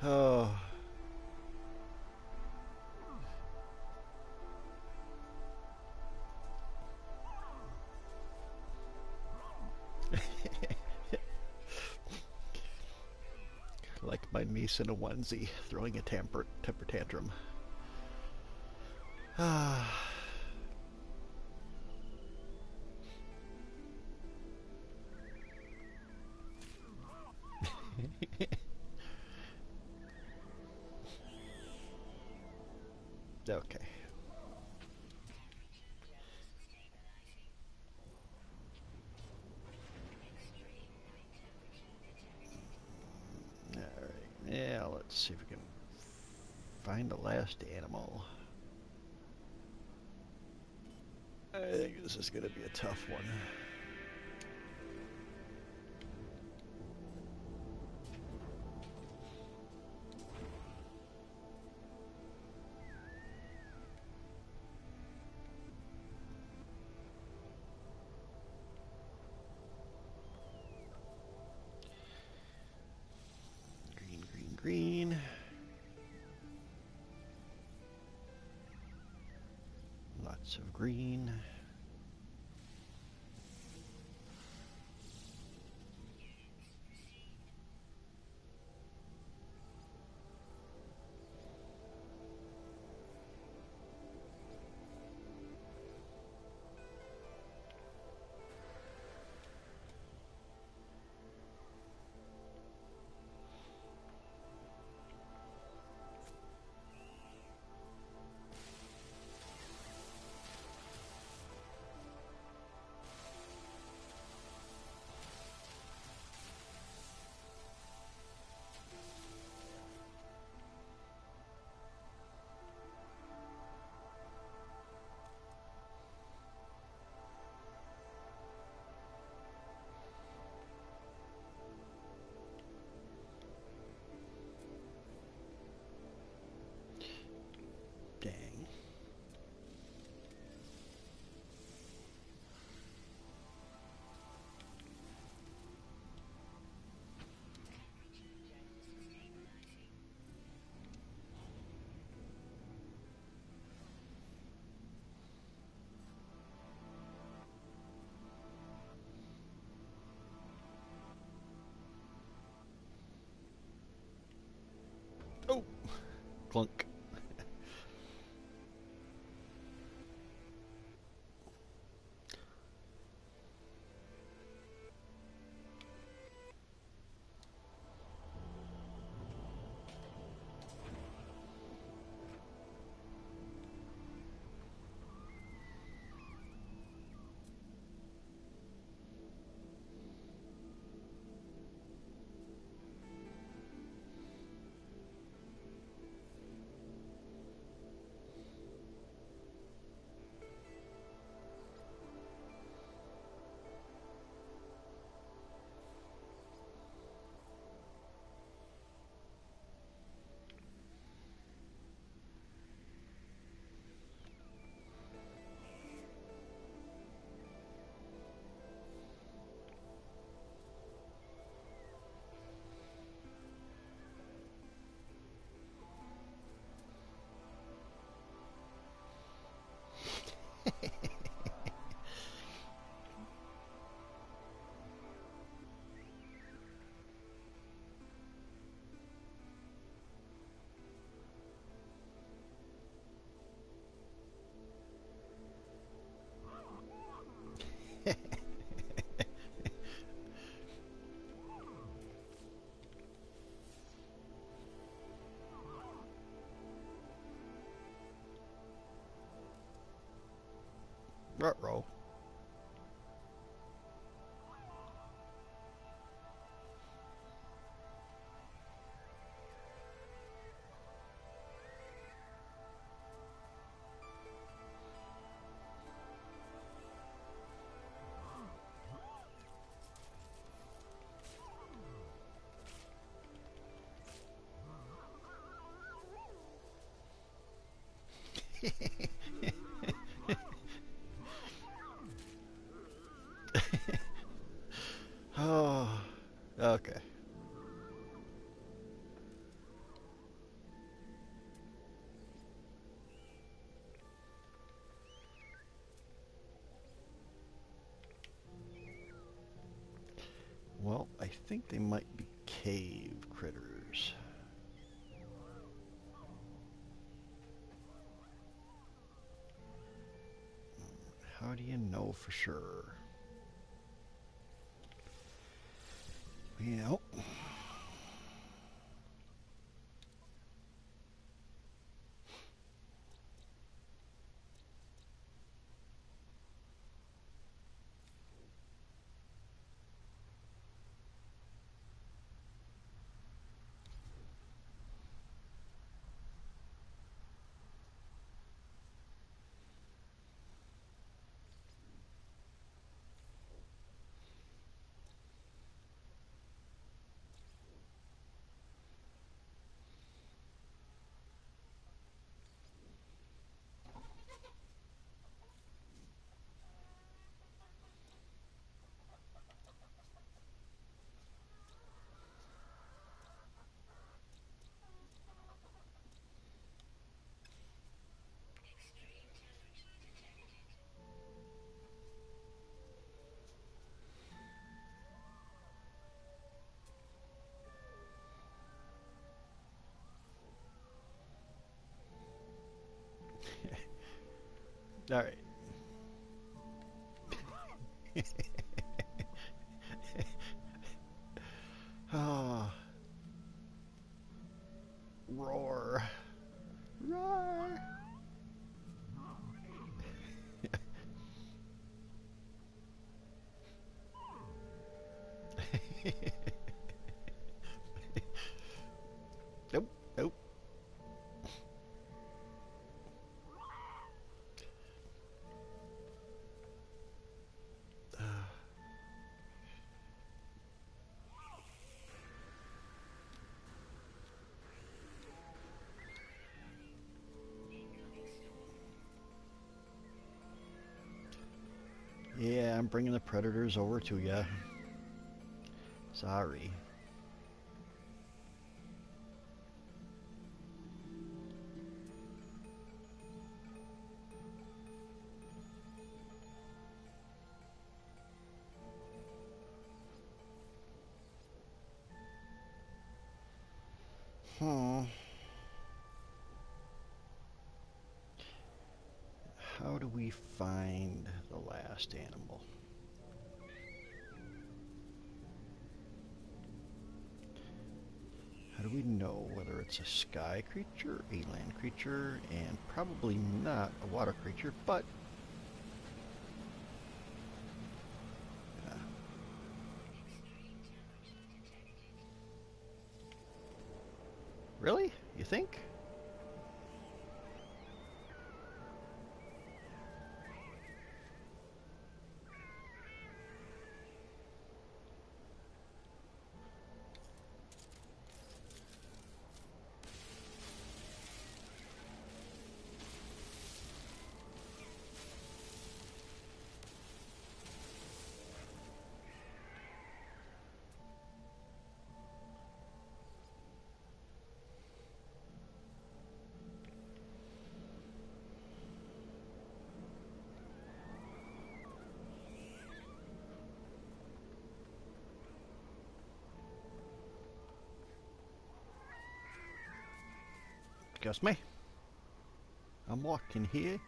Oh. Like my niece in a onesie throwing a temper tantrum. Ah. Okay. All right. Yeah, let's see if we can find the last animal. I think this is going to be a tough one. Green, green, green. Lots of green. Dang. Oh, clunk. Ruh-roh. Oh, okay. Well, I think they might be cave critters. How do you know for sure? Well, all right. Oh, roar. Roar. Nope, nope. Yeah, I'm bringing the predators over to you. Sorry. Hmm. How do we find the last animal? How do we know whether it's a sky creature, a land creature, and probably not a water creature, but uh, really? You think? Excuse me. I'm walking here.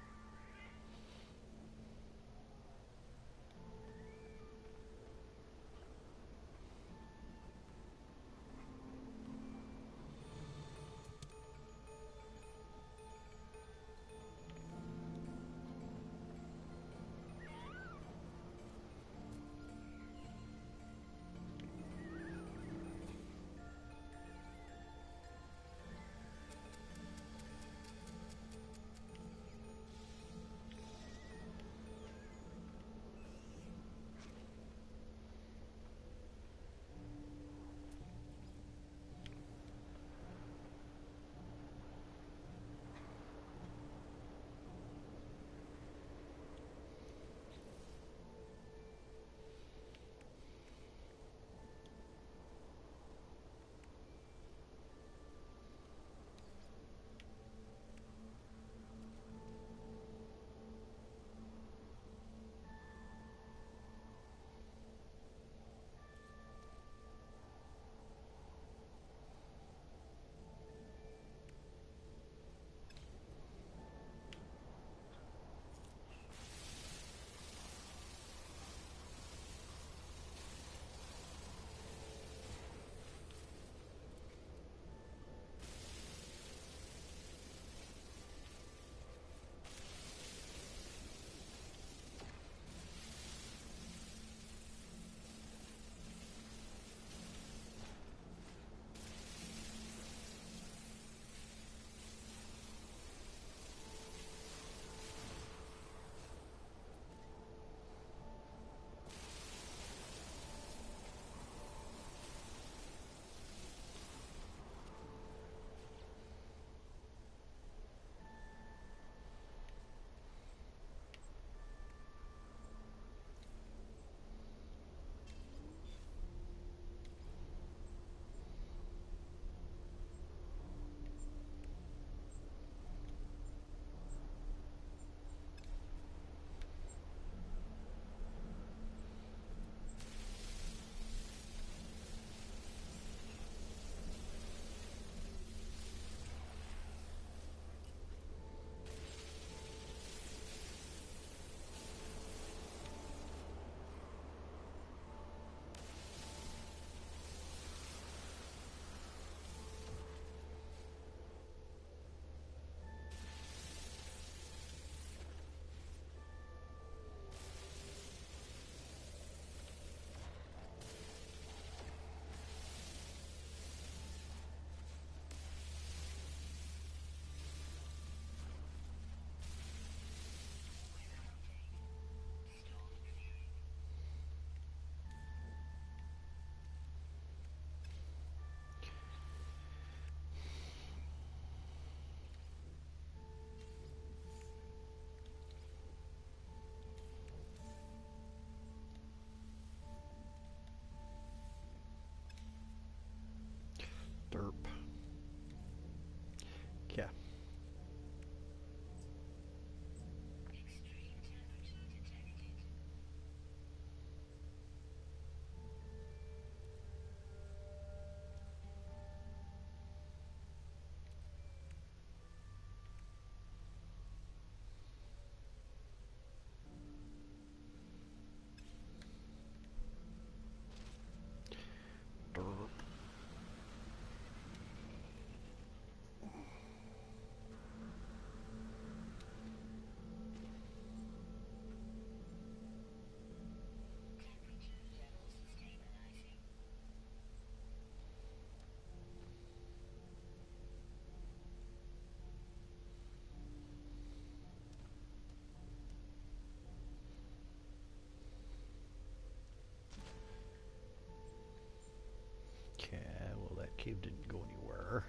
cave didn't go anywhere.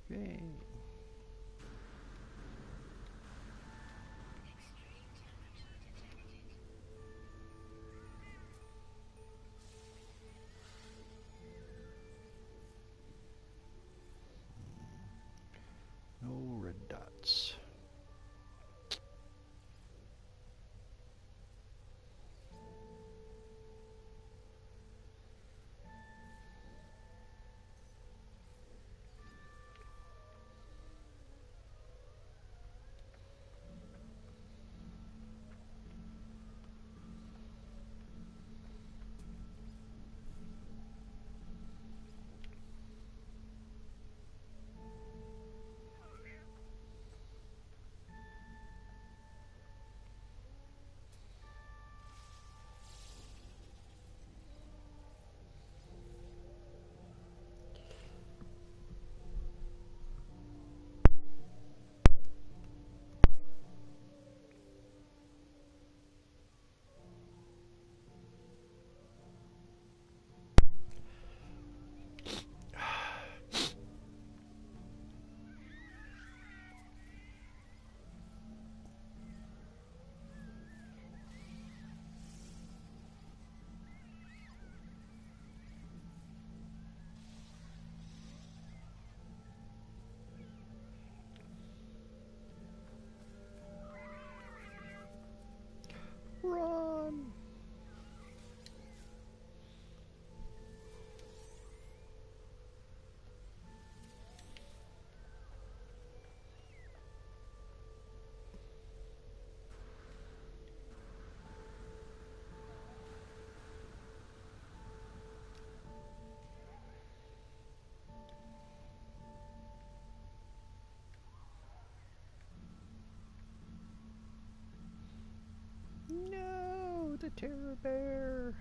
Yay. No red dots. Run! No, the terror bear.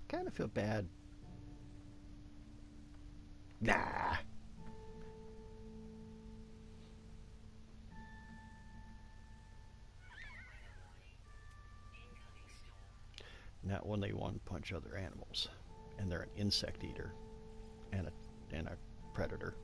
Kind of feel bad. Nah. Not when they one punch other animals, and they're an insect eater and a predator.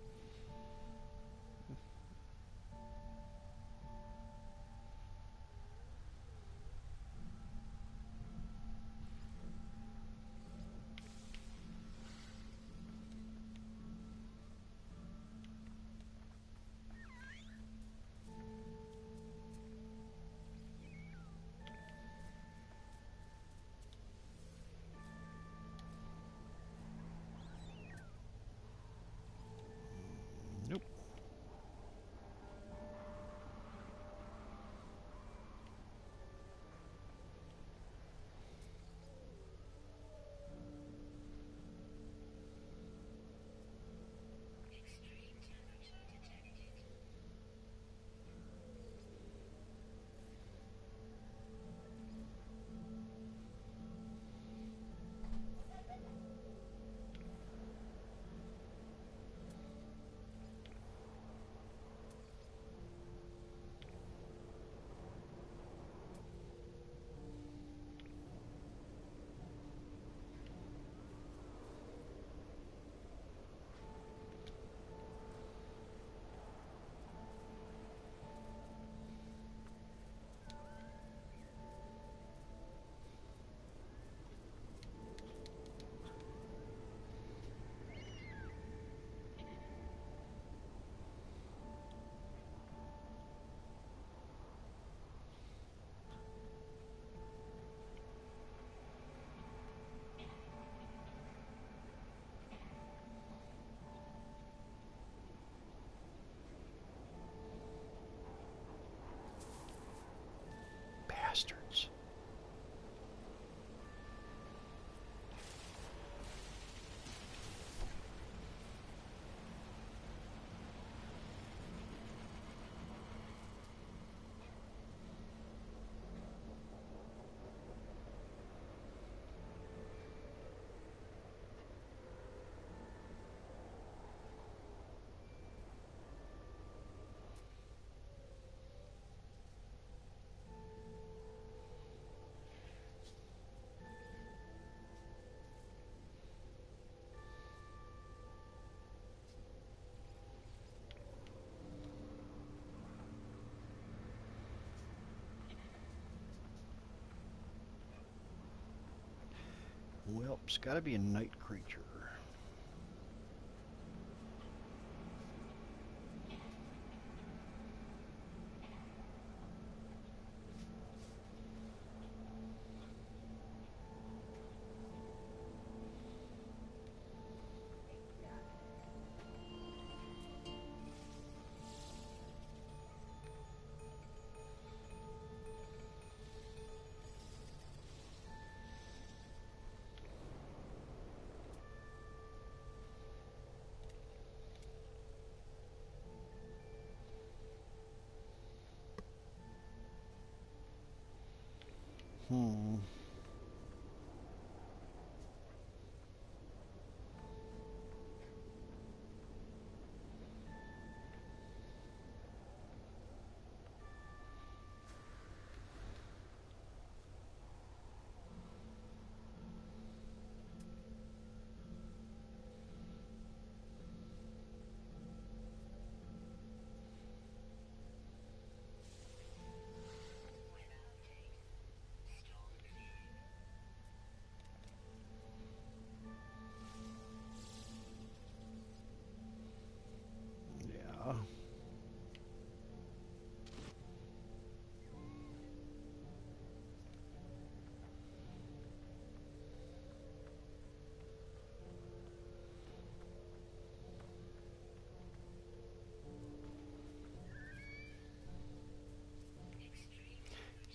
Nope. Bastards. Well, it's got to be a night creature. Hmm. Yeah.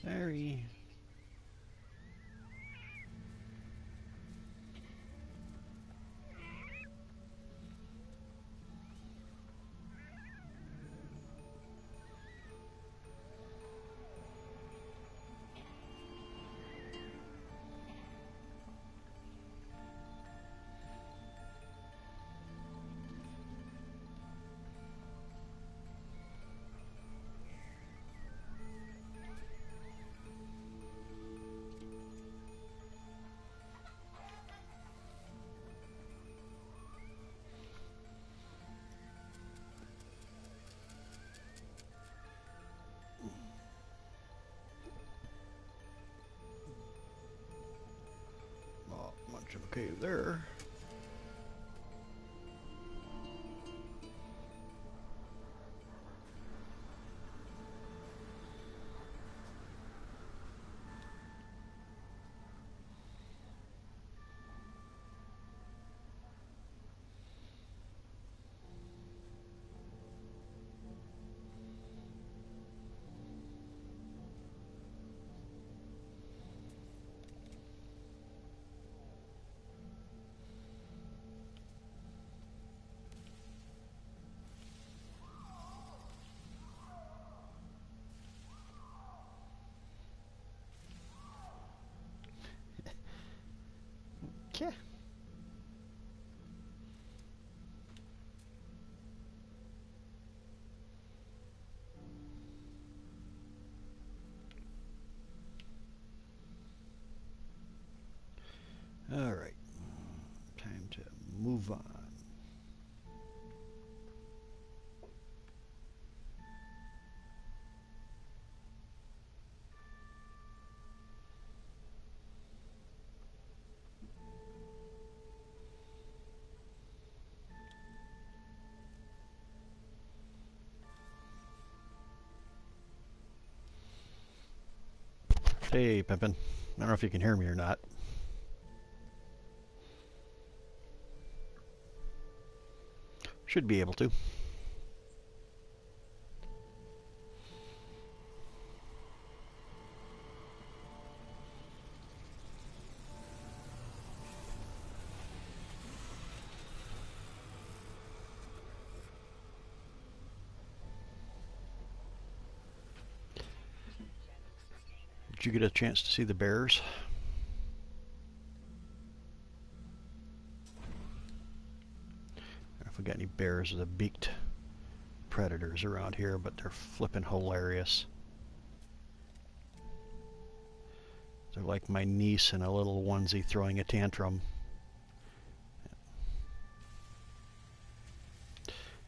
Sorry. Not much of a cave there. Yeah. All right. Time to move on. Hey, Pimpin. I don't know if you can hear me or not. Should be able to. Did you get a chance to see the bears? I don't know if we got any bears or the beaked predators around here, but they're flipping hilarious. They're like my niece in a little onesie throwing a tantrum.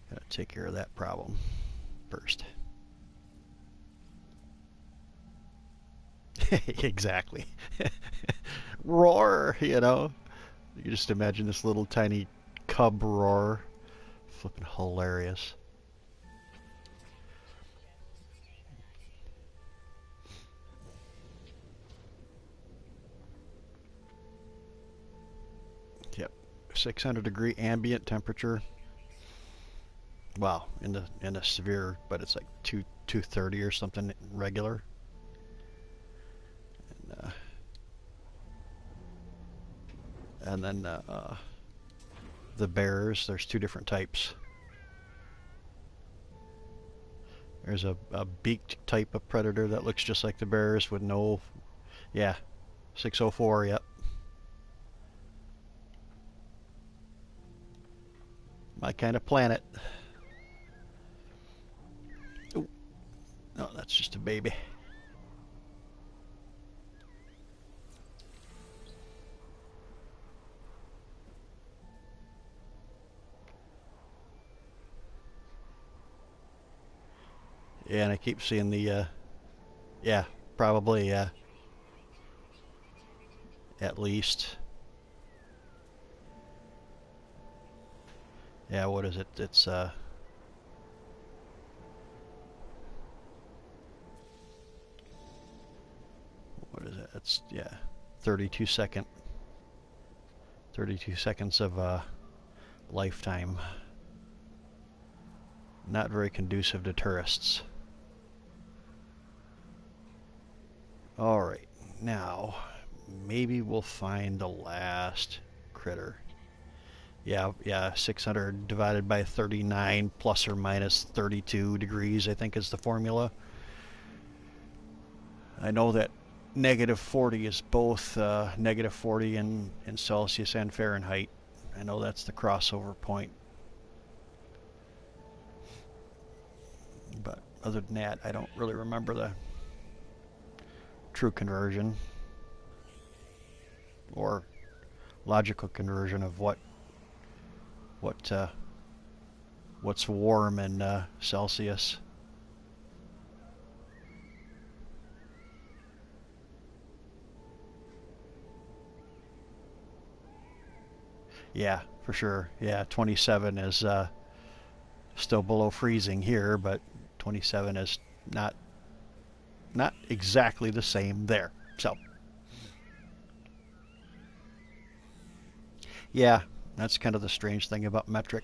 Gotta take care of that problem first. Exactly. roar, you know. You just imagine this little tiny cub roar. Flipping hilarious. Yep. 600-degree ambient temperature. Wow, in the severe, but it's like 230 or something regular. And then the bears, there's two different types. There's a beaked type of predator that looks just like the bears with no, yeah, 604, yep. My kind of planet. Ooh, no, that's just a baby. Yeah, and I keep seeing the, yeah, probably, at least. Yeah, what is it? It's, what is it? It's, yeah, 32 second, 32 seconds of, lifetime. Not very conducive to tourists. Alright, now maybe we'll find the last critter. Yeah, 600 divided by 39 plus or minus 32 degrees, I think is the formula. I know that negative 40 is both negative 40 in Celsius and Fahrenheit. I know that's the crossover point. But other than that, I don't really remember the true conversion or logical conversion of what's warm in Celsius. Yeah, for sure. Yeah, 27 is still below freezing here, but 27 is not exactly the same there. So, yeah, that's kind of the strange thing about metric.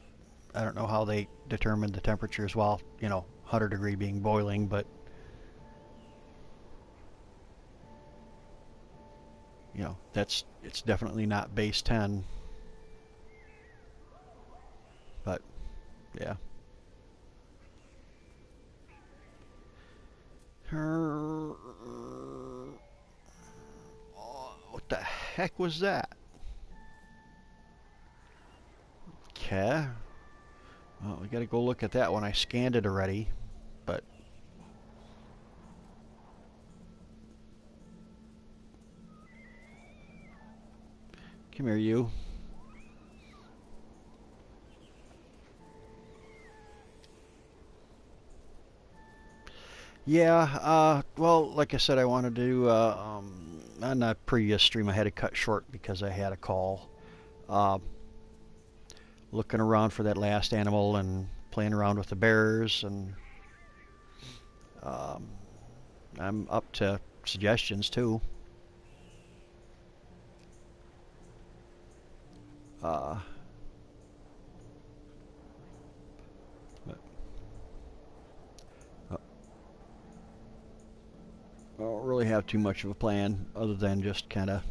I don't know how they determined the temperatures while, 100 degree being boiling, but it's definitely not base 10. But yeah. What the heck was that? Okay. Well, we got to go look at that one. I scanned it already, but come here, you. Yeah, well, like I said, I wanted to, on the previous stream, I had to cut short because I had a call. Uh, Looking around for that last animal and playing around with the bears, and um, I'm up to suggestions too. Uh, but, I don't really have too much of a plan other than just kind of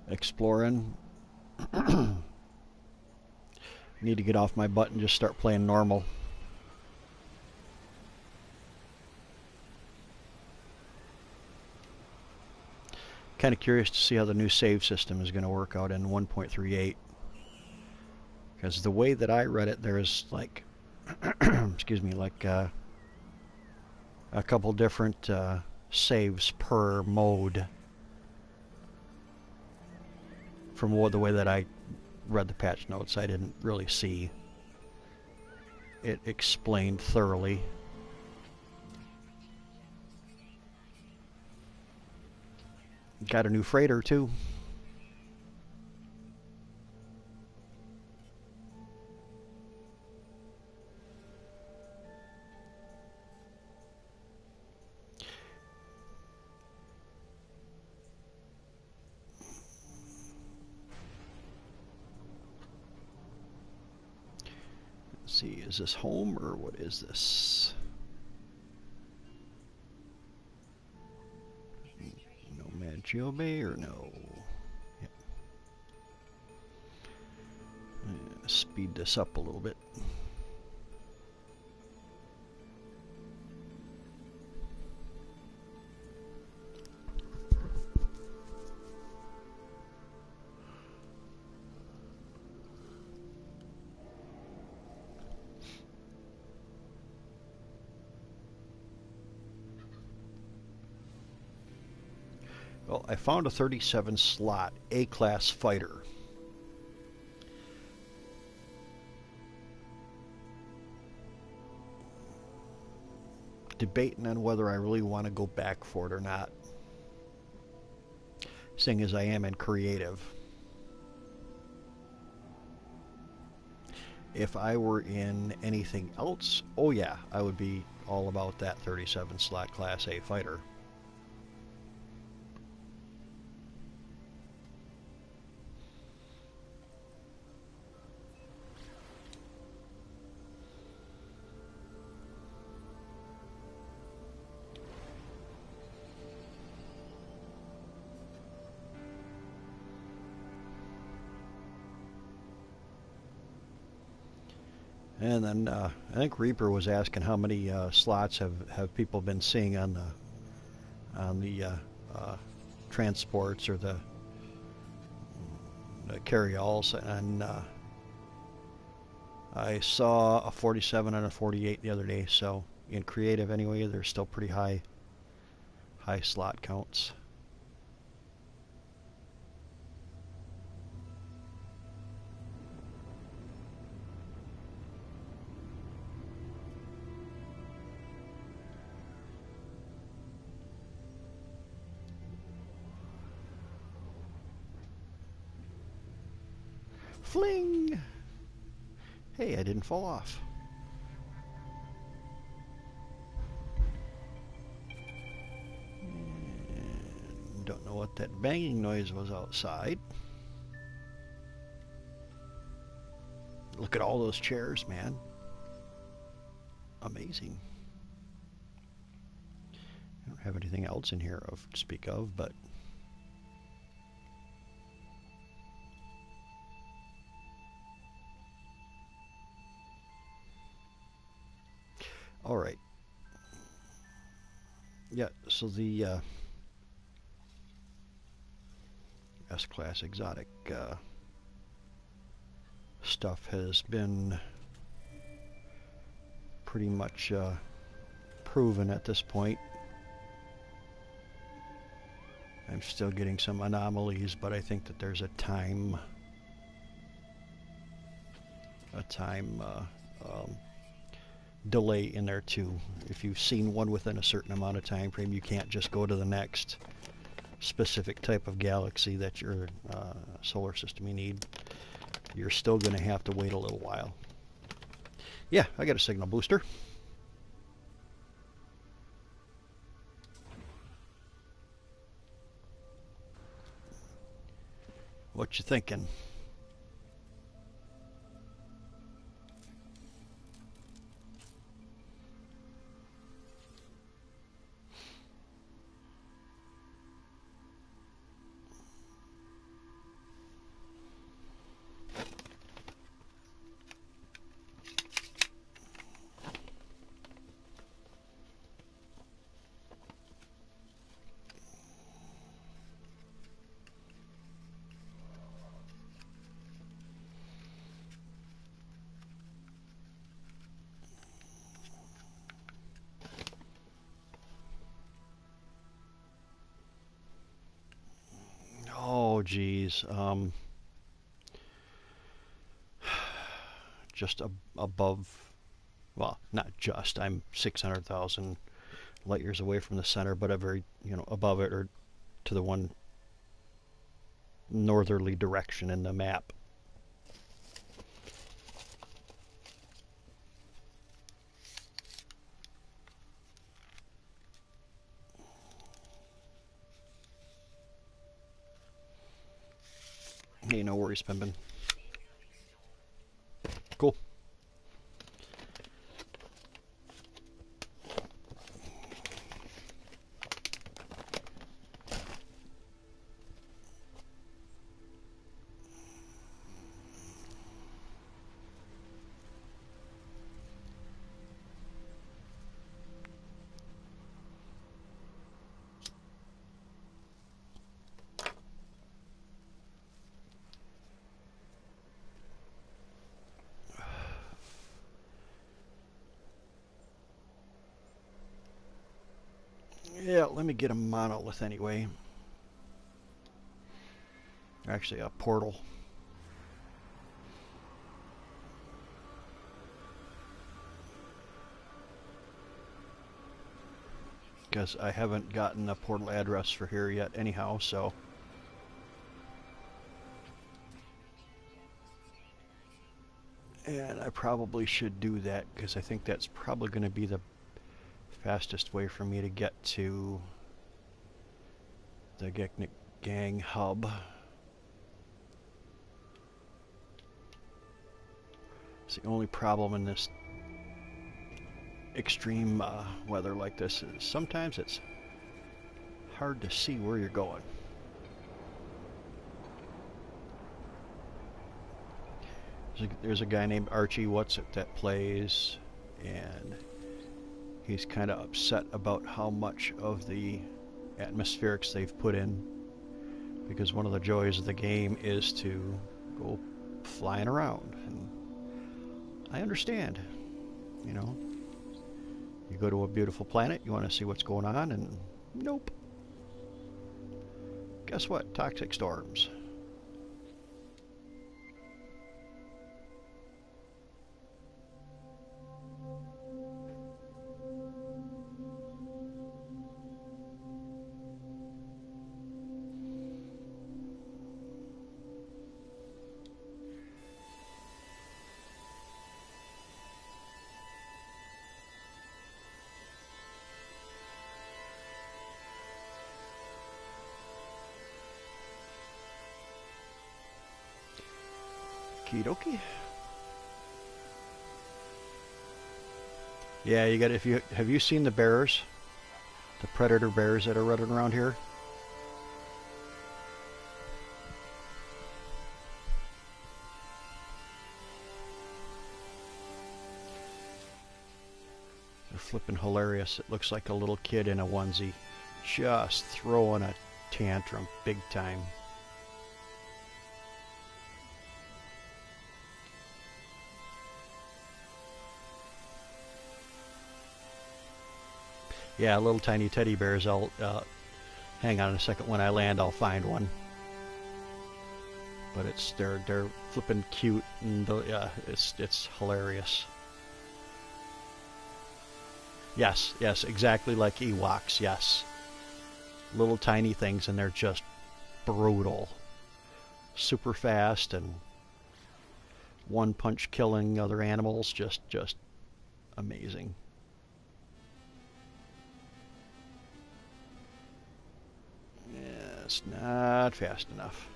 exploring. Need to get off my butt and just start playing normal. Kind of curious to see how the new save system is going to work out in 1.38. Because the way that I read it, there's like, excuse me, like a couple different saves per mode. From the way that I read the patch notes, I didn't really see it explained thoroughly. Got a new freighter too. see, is this home or what is this? Nomad Geobay or no? Yep. Speed this up a little bit. Well, I found a 37 slot A-class fighter. Debating on whether I really want to go back for it or not, seeing as I am in creative. If I were in anything else, oh yeah, I would be all about that 37 slot Class A fighter. And then I think Reaper was asking how many slots have people been seeing on the transports or the carry-alls, and I saw a 47 and a 48 the other day. So in creative anyway, there's still pretty high slot counts. Fling! Hey, I didn't fall off. And don't know what that banging noise was outside. Look at all those chairs, man. Amazing. I don't have anything else in here to speak of, but all right. Yeah, so the S-Class exotic stuff has been pretty much proven at this point. I'm still getting some anomalies, but I think that there's a time delay in there too. If you've seen one within a certain amount of time frame, you can't just go to the next specific type of galaxy that your solar system you need. You're still going to have to wait a little while. Yeah, I got a signal booster. What you thinking? Oh, geez. Just above, well, not just. I'm 600,000 light years away from the center, but a very, above it or to the one northerly direction in the map. Hey, no worries, Pimpin. Cool. let me get a monolith anyway. Actually, a portal. Because I haven't gotten a portal address for here yet anyhow, so... And I probably should do that, because I think that's probably going to be the fastest way for me to get to the Geknik Gang hub. It's the only problem in this extreme weather like this is sometimes it's hard to see where you're going. There's a guy named Archie that plays, and he's kind of upset about how much of the atmospherics they've put in, because one of the joys of the game is to go flying around, and I understand, you know. You go to a beautiful planet, you want to see what's going on, and nope. Guess what? Toxic storms. Okie dokie. Yeah, you got have you seen the bears? The predator bears that are running around here? They're flipping hilarious. It looks like a little kid in a onesie just throwing a tantrum big time. Yeah, little tiny teddy bears. I'll hang on a second. When I land, I'll find one. But they're flipping cute, and it's hilarious. Yes, exactly like Ewoks. Yes, little tiny things, and they're just brutal, super fast, and one punch killing other animals. Just amazing. It's not fast enough.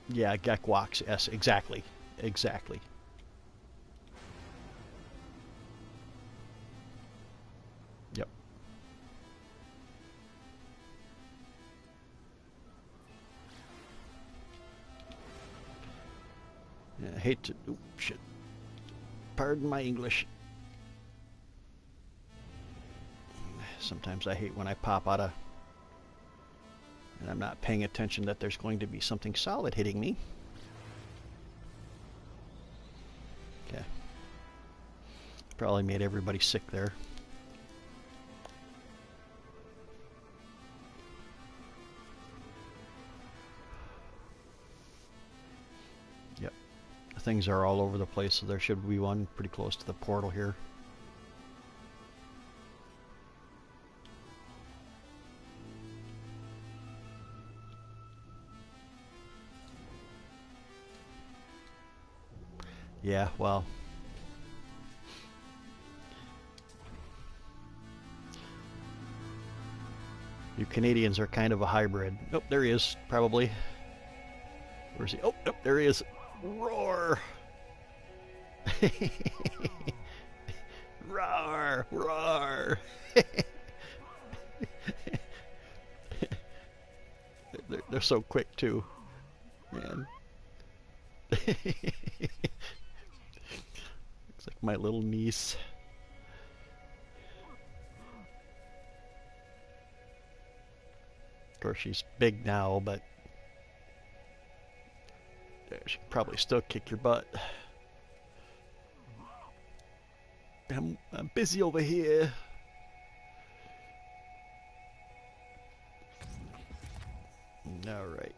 Yeah, Gekwoks. Yes, exactly. Exactly. Yep. Yeah, I hate to... Ooh, shit. Pardon my English. Sometimes I hate when I pop out of... and I'm not paying attention that there's going to be something solid hitting me. Okay. Probably made everybody sick there. Yep. Things are all over the place, so there should be one pretty close to the portal here. Yeah, well, you Canadians are kind of a hybrid. Oh, there he is, probably. Where's he? Oh, there he is. Roar! Roar! Roar! They're so quick, too. Man. Looks like my little niece. Of course, she's big now, but she could probably still kick your butt. I'm busy over here. All right.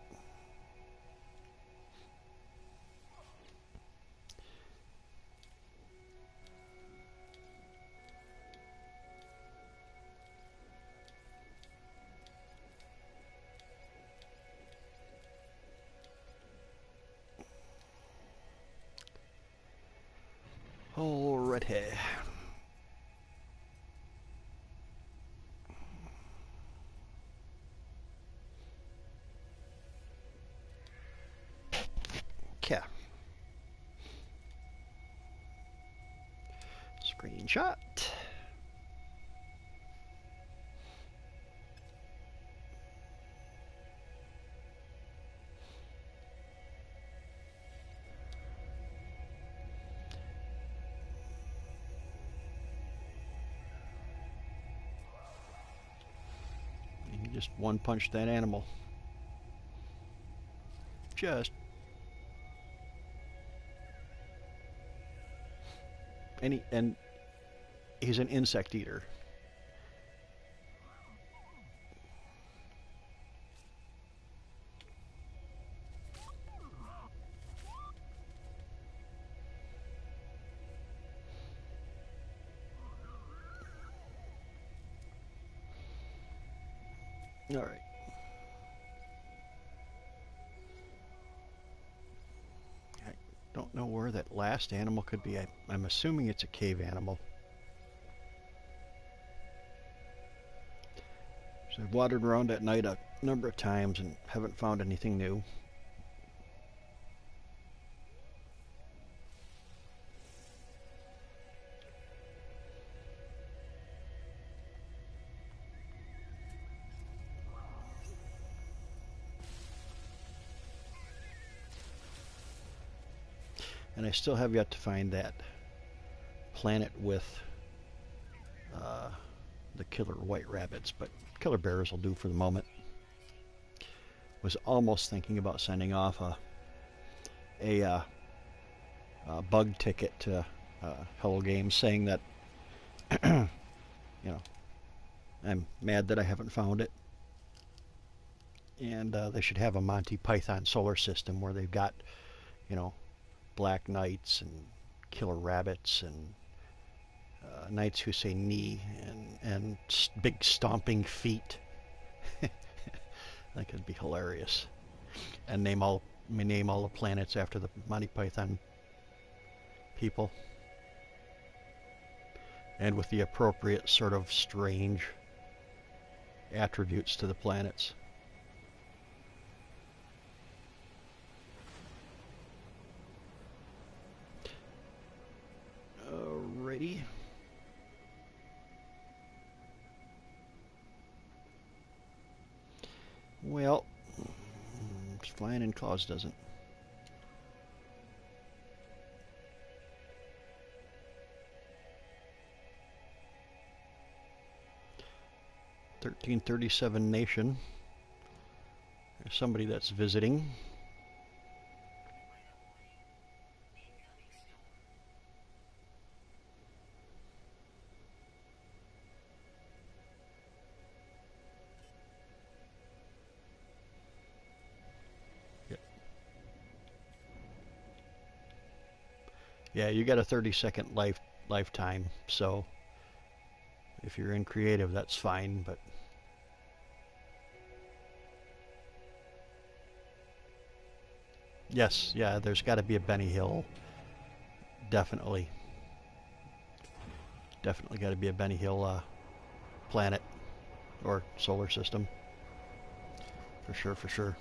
Alrighty. Okay. Screenshot. You just one punch that animal. Just. And he's an insect eater. All right. I don't know where that last animal could be. I'm assuming it's a cave animal. So I've wandered around at night a number of times and haven't found anything new. And I still have yet to find that planet with the killer white rabbits, but killer bears will do for the moment. Was almost thinking about sending off a bug ticket to Hello Games saying that, you know, I'm mad that I haven't found it. And they should have a Monty Python solar system where they've got, you know, black knights and killer rabbits and knights who say knee and big stomping feet. That could be hilarious. And name all the planets after the Monty Python people. And with the appropriate sort of strange attributes to the planets. Alrighty. Well, it's flying in clouds doesn't. $13.37 nation. There's somebody that's visiting. Yeah, you got a 30-second lifetime, so if you're in creative, that's fine, but yes, yeah, there's got to be a Benny Hill. Definitely. Definitely got to be a Benny Hill planet or solar system. For sure, for sure.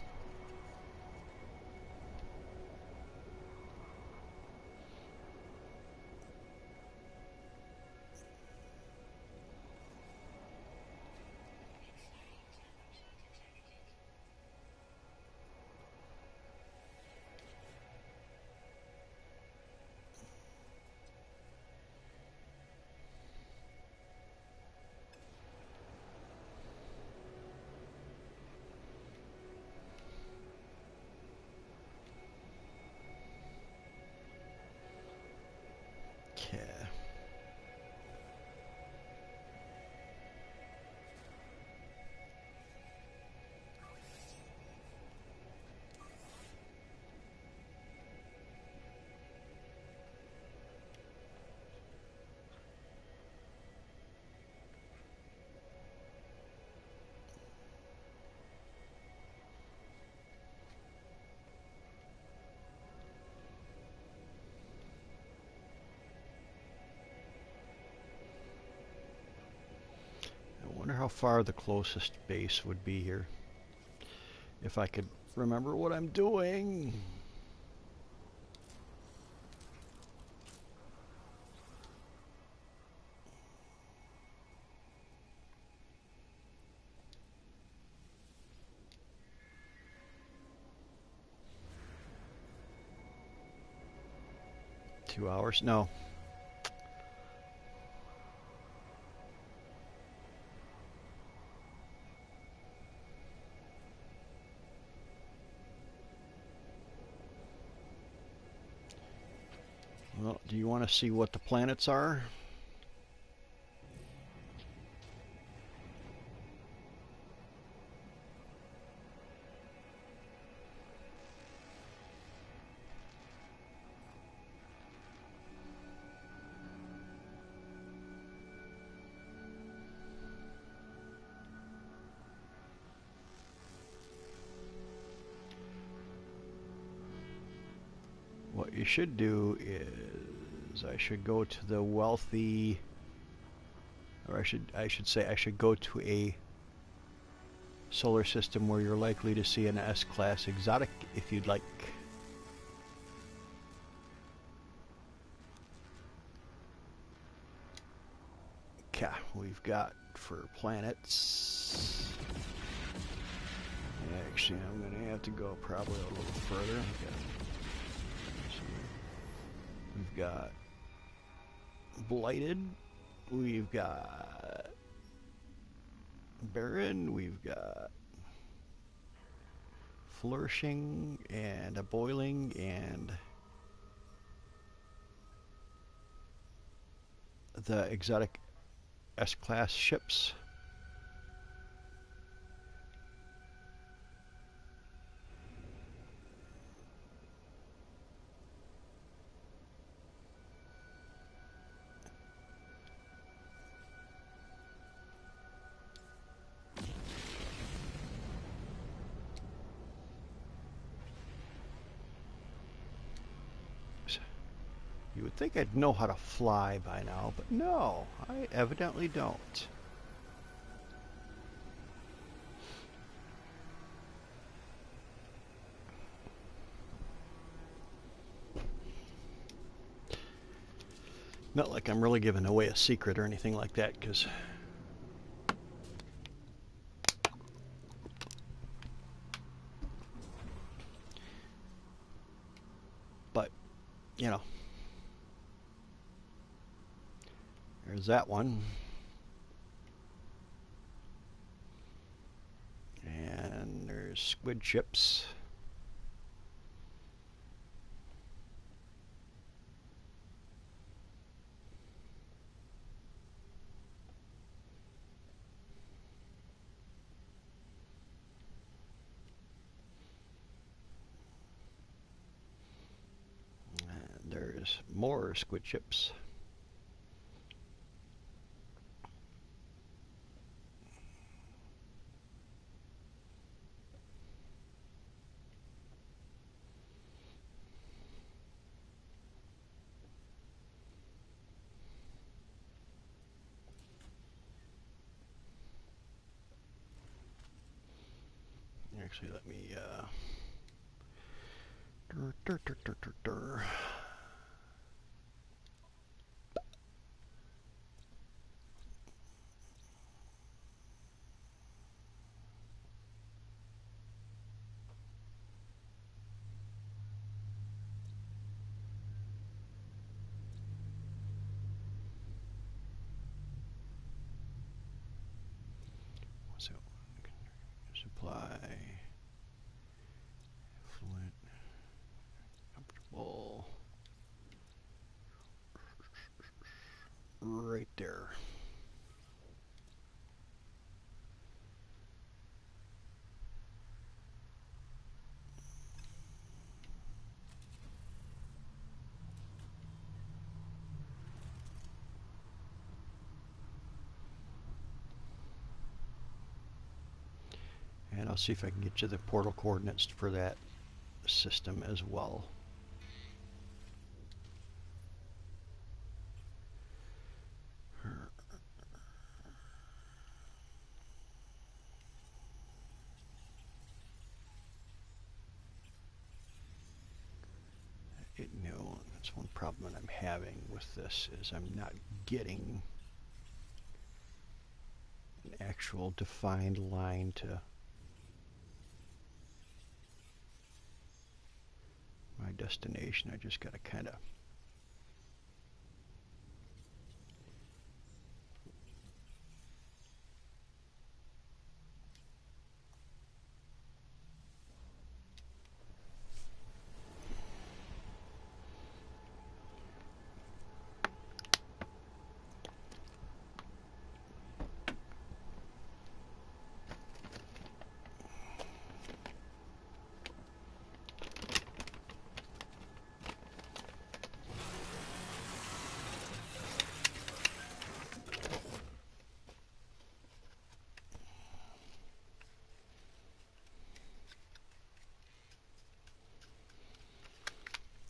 how far the closest base would be here. If I could remember what I'm doing. 2 hours? No. Well, do you want to see what the planets are? What you should do is I should go to the wealthy, or I should say I should go to a solar system where you're likely to see an S-class exotic if you'd like. Okay, we've got for planets. Actually, I'm going to have to go probably a little further. We've got blighted, we've got barren, we've got flourishing and a boiling and the exotic S-class ships. You would think I'd know how to fly by now, but no, I evidently don't. Not like I'm really giving away a secret or anything like that, because but, you know, there's that one. And there's squid ships. And there's more squid ships. Actually, let me so supply fluent comfortable right there. And I'll see if I can get you the portal coordinates for that system as well. problem that I'm having with this is I'm not getting an actual defined line to my destination. I just got to kind of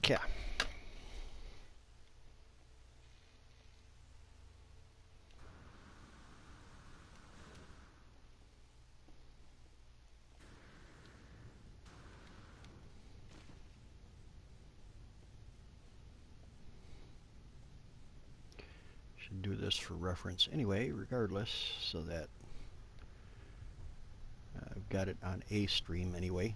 yeah. Should do this for reference anyway, regardless, so that I've got it on a stream anyway.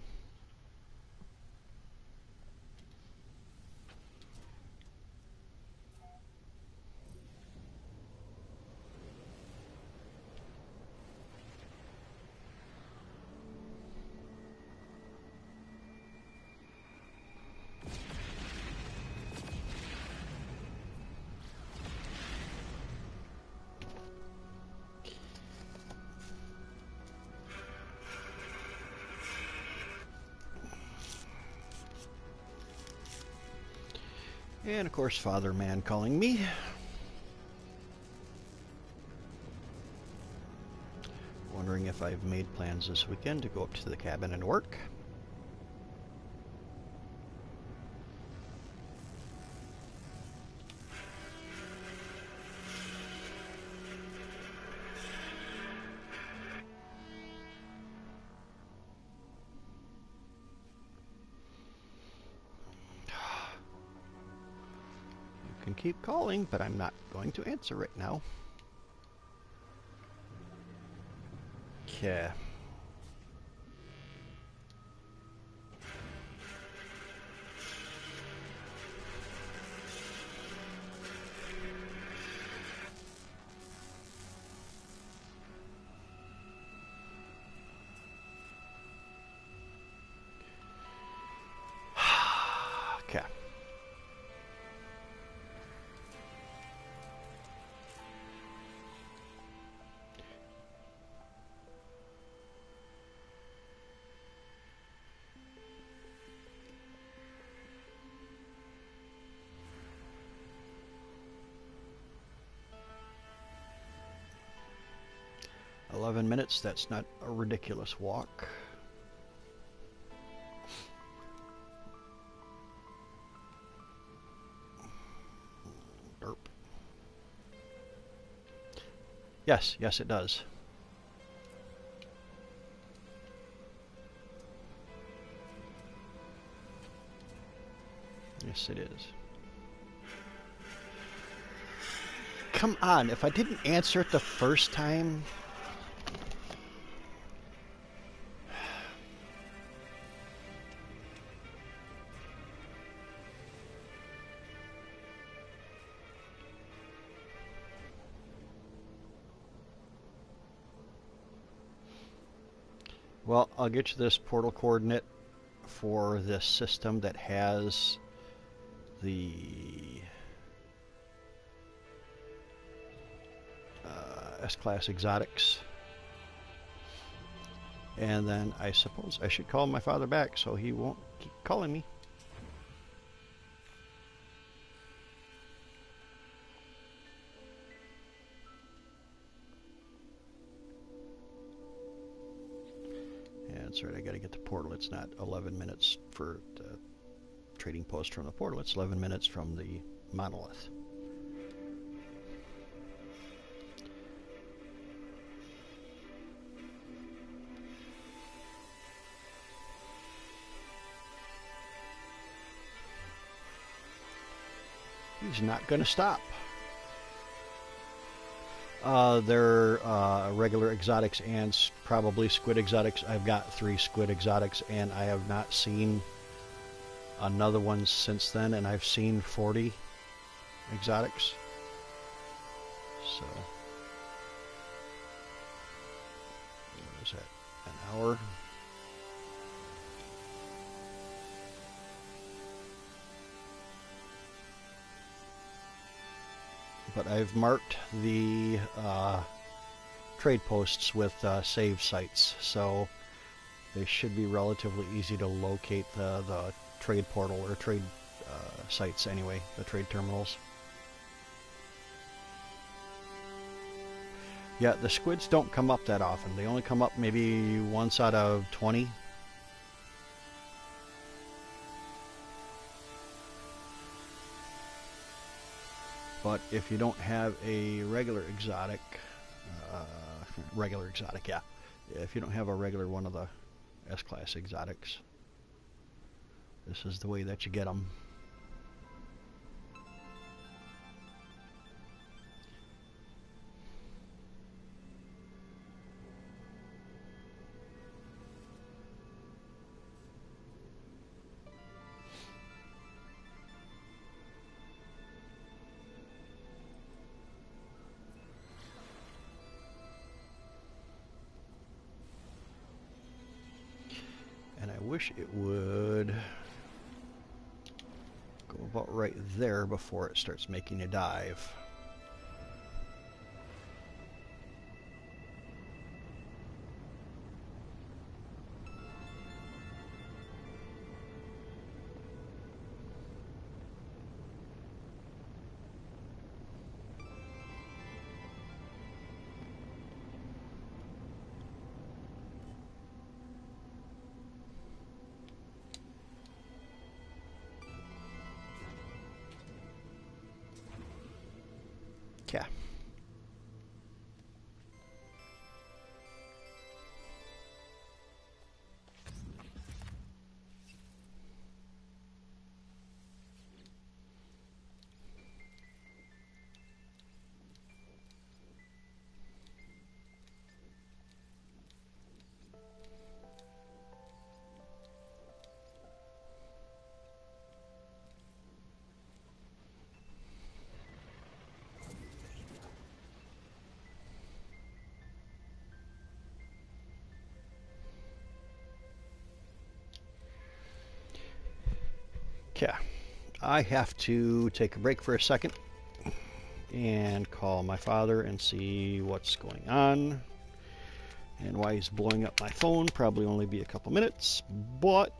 And of course, Father Man calling me. Wondering if I've made plans this weekend to go up to the cabin and work. You can keep calling, but I'm not going to answer right now. Okay. Okay. $11, that's not a ridiculous walk. Derp. Yes, yes it does. Yes it is. Come on, if I didn't answer it the first time... Well, I'll get you this portal coordinate for this system that has the S-Class exotics. And then I suppose I should call my father back so he won't keep calling me. And that's right, I gotta get the portal. It's not 11 minutes for the trading post from the portal, it's 11 minutes from the monolith. he's not going to stop. They're regular exotics and probably squid exotics. I've got 3 squid exotics, and I have not seen another one since then, and I've seen 40 exotics. So, what is that? An hour? But I've marked the trade posts with save sites, so they should be relatively easy to locate the trade portal or trade sites anyway, the trade terminals. Yeah, the squids don't come up that often. They only come up maybe once out of 20. But if you don't have a regular exotic, yeah. If you don't have a regular one of the S-class exotics, this is the way that you get them. And I wish it would go about right there before it starts making a dive. Yeah. Okay, I have to take a break for a second and call my father and see what's going on and why he's blowing up my phone. Probably only be a couple minutes, but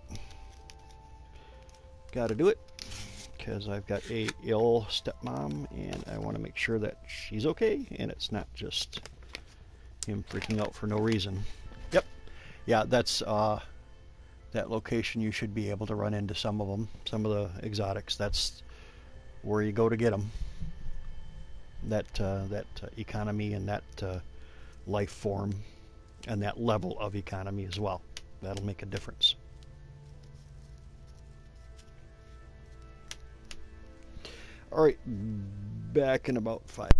gotta do it because I've got a ill stepmom and I want to make sure that she's okay and it's not just him freaking out for no reason. Yep, yeah, that's that location. You should be able to run into some of them, some of the exotics. That's where you go to get them. That economy and that life form and that level of economy as well. That'll make a difference. All right, back in about 5.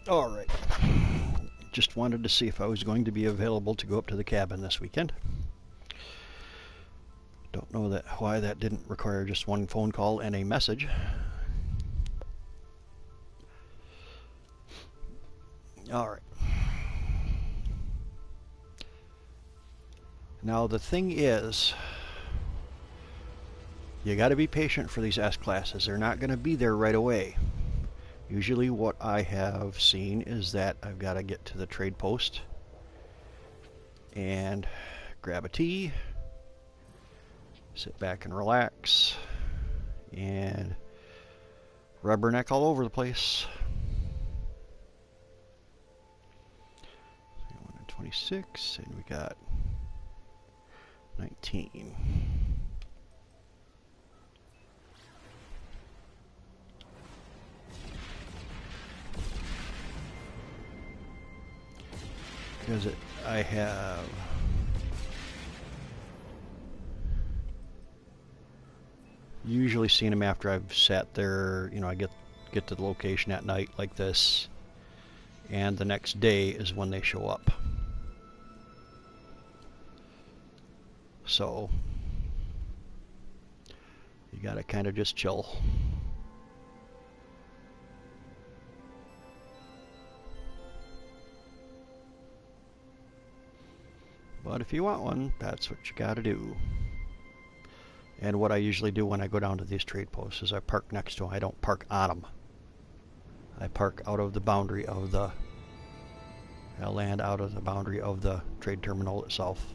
All right. Just wanted to see if I was going to be available to go up to the cabin this weekend. Don't know why that didn't require just one phone call and a message. All right. Now the thing is, you got to be patient for these S classes. They're not going to be there right away. Usually what I have seen is that I've got to get to the trade post and grab a tea, sit back and relax, and rubberneck all over the place. 26, and we got 19. Because I have usually seen them after I've sat there. You know, I get to the location at night like this, and the next day is when they show up. So you gotta kind of just chill. But if you want one, that's what you gotta do. And what I usually do when I go down to these trade posts is I park next to them. I don't park on them. I park out of the boundary of the... I land out of the boundary of the trade terminal itself.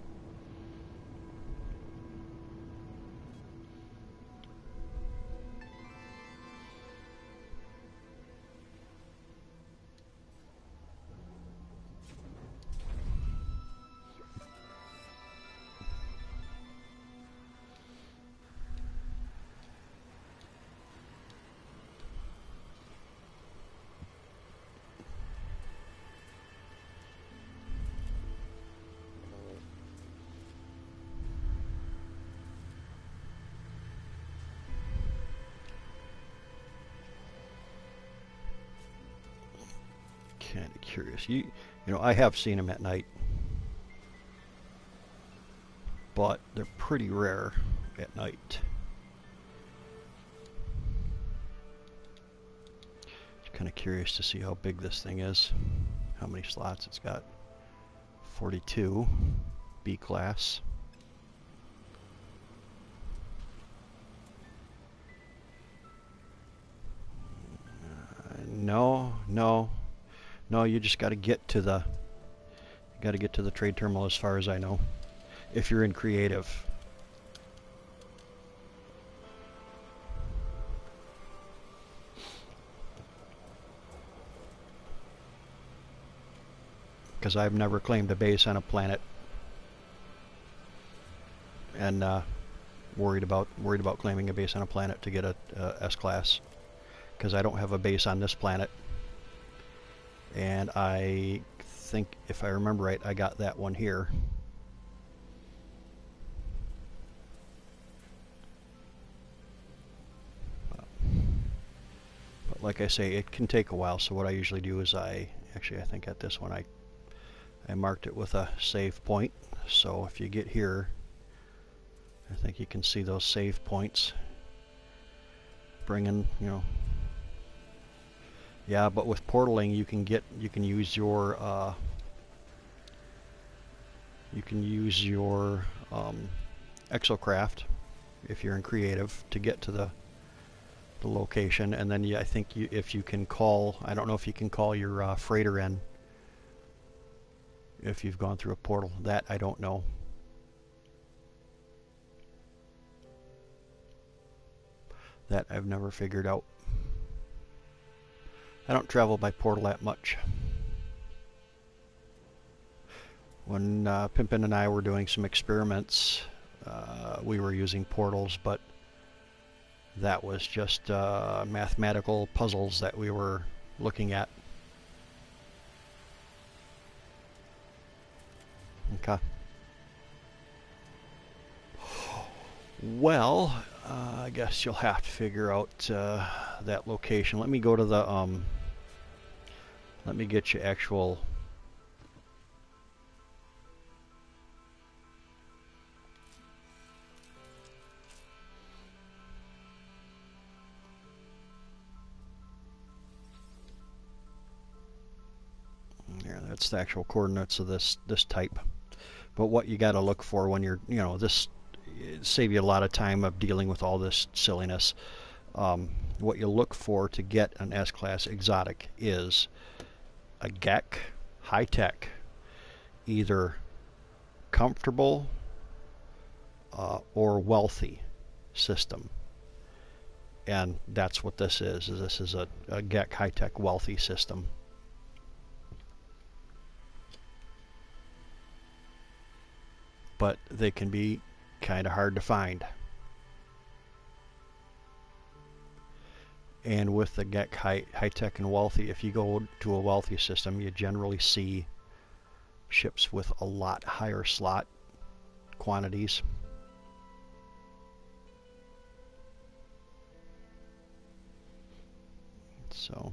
Kind of curious. You know, I have seen them at night, but they're pretty rare at night. Just kind of curious to see how big this thing is, how many slots it's got. 42, B class. No, you just got to get to the trade terminal as far as I know, if you're in creative. Because I've never claimed a base on a planet and worried about claiming a base on a planet to get a S class, because I don't have a base on this planet. And I think, if I remember right, I got that one here. But like I say, it can take a while, so what I usually do is I think at this one I marked it with a save point. So if you get here, I think you can see those save points bringing, you know. Yeah, but with portaling you can use your exocraft if you're in creative to get to the location, and then I think if you can call, I don't know if you can call your freighter in if you've gone through a portal. That I don't know. That I've never figured out. I don't travel by portal that much. When Pimpin and I were doing some experiments, we were using portals, but that was just mathematical puzzles that we were looking at. Okay. Well, I guess you'll have to figure out that location. Let me go to the Let me get you actual. There, that's the actual coordinates of this type. But what you got to look for when you're, this save you a lot of time of dealing with all this silliness. What you look for to get an S-class exotic is a GEC high-tech, either comfortable or wealthy system. And that's what this is. This is a GEC high-tech wealthy system. But they can be kind of hard to find. And with the GEC high-tech and wealthy, if you go to a wealthy system, you generally see ships with a lot higher slot quantities. So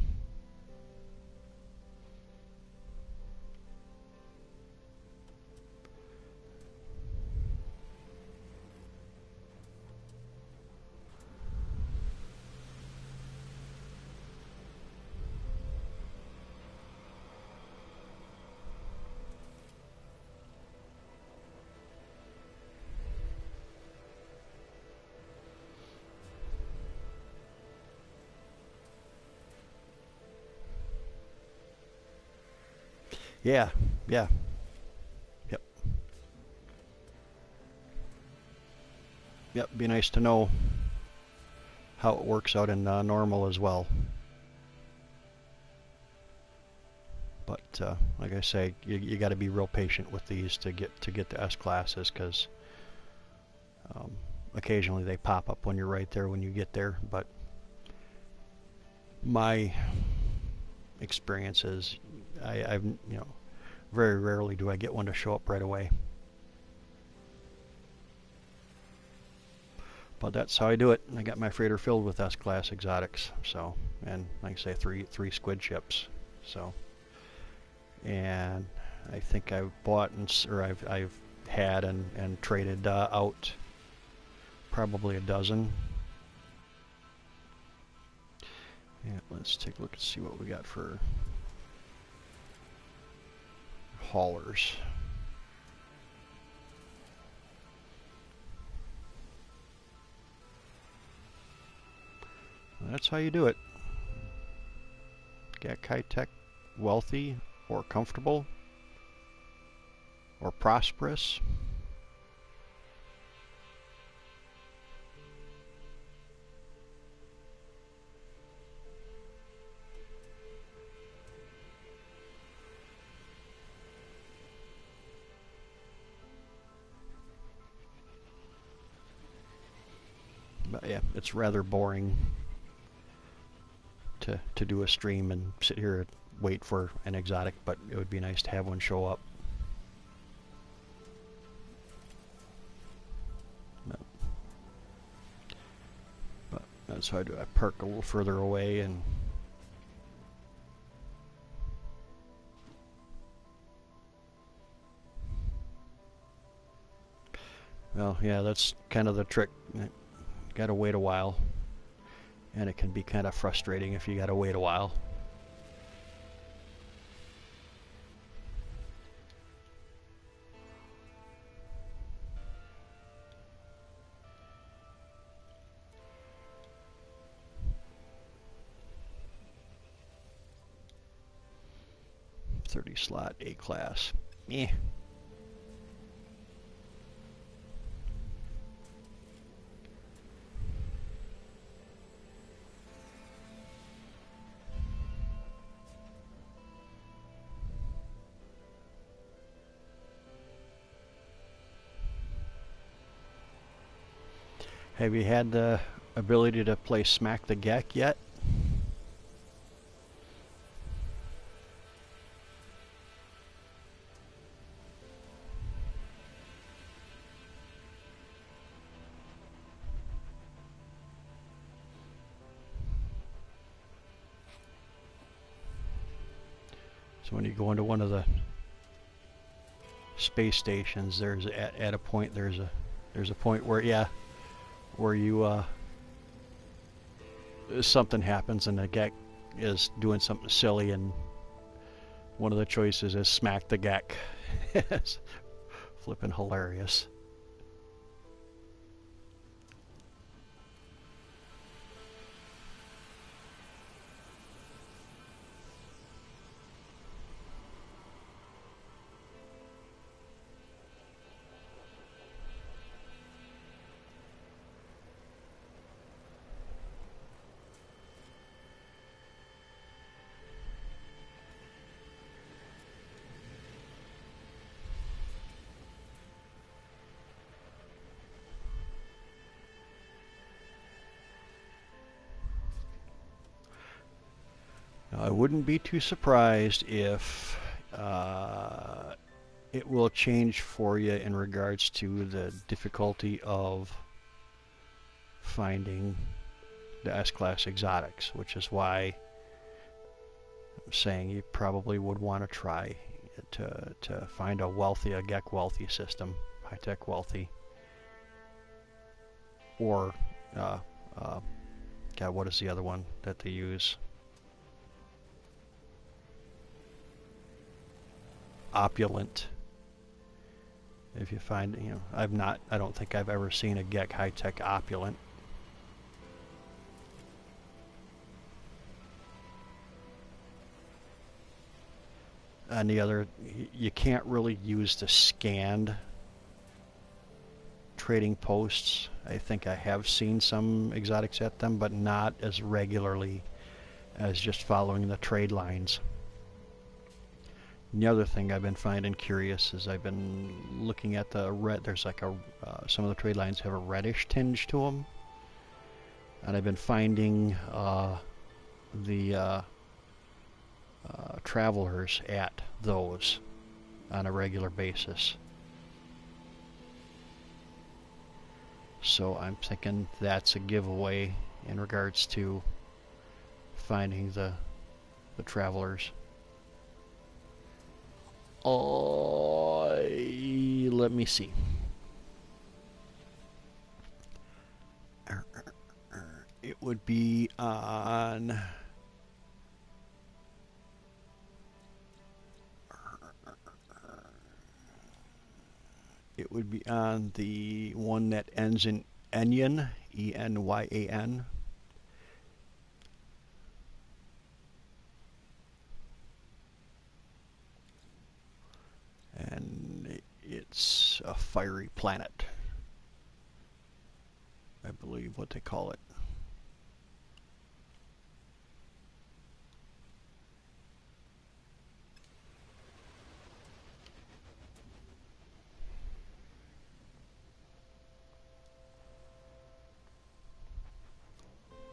yeah, yeah, yep, yep. Be nice to know how it works out in normal as well. But like I say, you got to be real patient with these to get the S classes, because occasionally they pop up when you're right there when you get there. But my experience is, I've very rarely do I get one to show up right away. But that's how I do it. I got my freighter filled with S-class exotics. So, and like I say, three squid ships. So, and I think I've bought or I've had and traded out probably a dozen. Yeah, let's take a look and see what we got for haulers. That's how you do it. Get high-tech, wealthy, or comfortable, or prosperous. But yeah, it's rather boring to do a stream and sit here and wait for an exotic, but it would be nice to have one show up. But that's how I do it. I park a little further away and well, yeah, that's kind of the trick. You gotta wait a while, and it can be kind of frustrating if you gotta wait a while. .30 slot, A class. Eh. Have you had the ability to play Smack the Geck yet? So when you go into one of the space stations, there's at a point there's a point where where you something happens and the Gek is doing something silly, and one of the choices is smack the Gek. It's flippin' hilarious. Now, I wouldn't be too surprised if it will change for you in regards to the difficulty of finding the S-Class exotics, which is why I'm saying you probably would want to try to find a Gek wealthy system, high-tech wealthy, or God, what is the other one that they use? Opulent. If you find, I don't think I've ever seen a Gek high-tech opulent. And the other, you can't really use the scanned trading posts. I think I have seen some exotics at them, but not as regularly as just following the trade lines. And the other thing I've been finding curious is I've been looking at the red. There's like some of the trade lines have a reddish tinge to them, and I've been finding the travelers at those on a regular basis. So I'm thinking that's a giveaway in regards to finding the travelers. Let me see. It would be on the one that ends in Enyan, E-N-Y-A-N. And it's a fiery planet, I believe what they call it.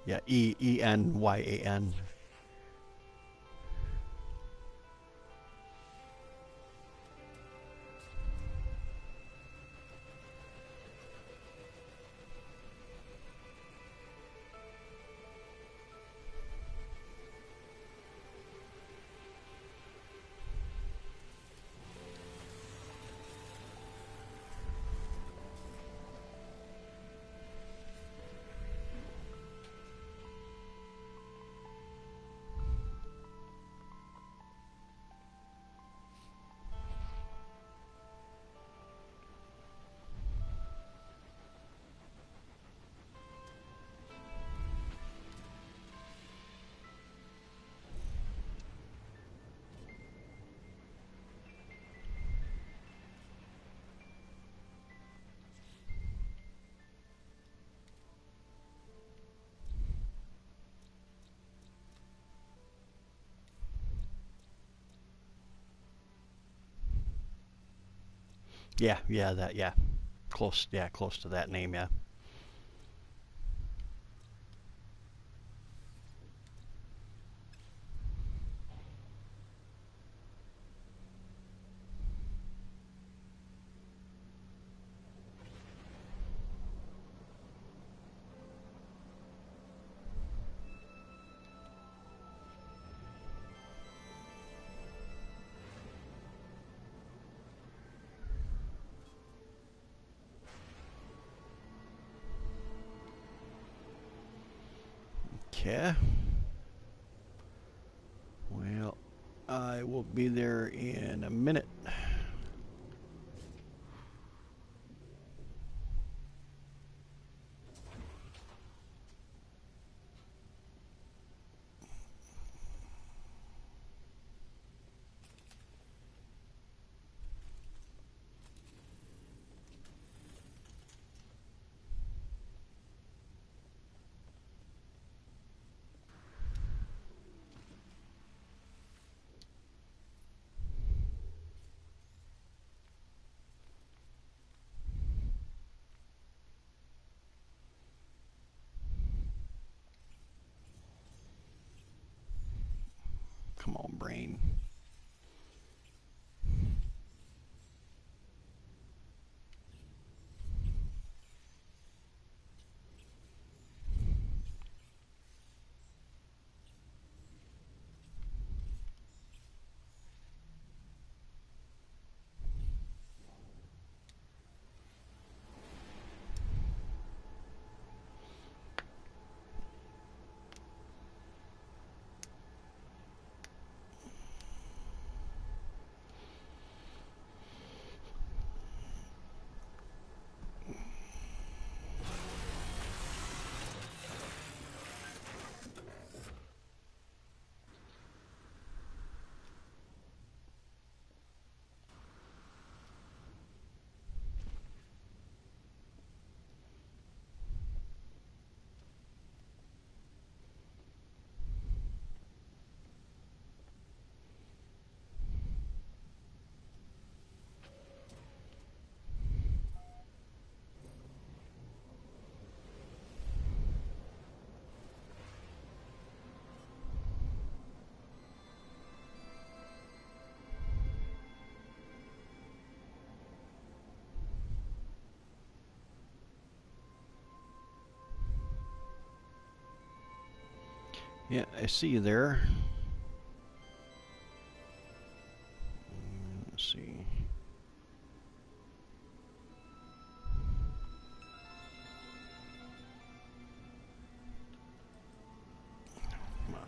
Yeah, E-N-Y-A-N. Yeah, close to that name, yeah. Okay. Well, I will be there in a minute. Come on, brain. Yeah, I see you there. Let's see. Come on.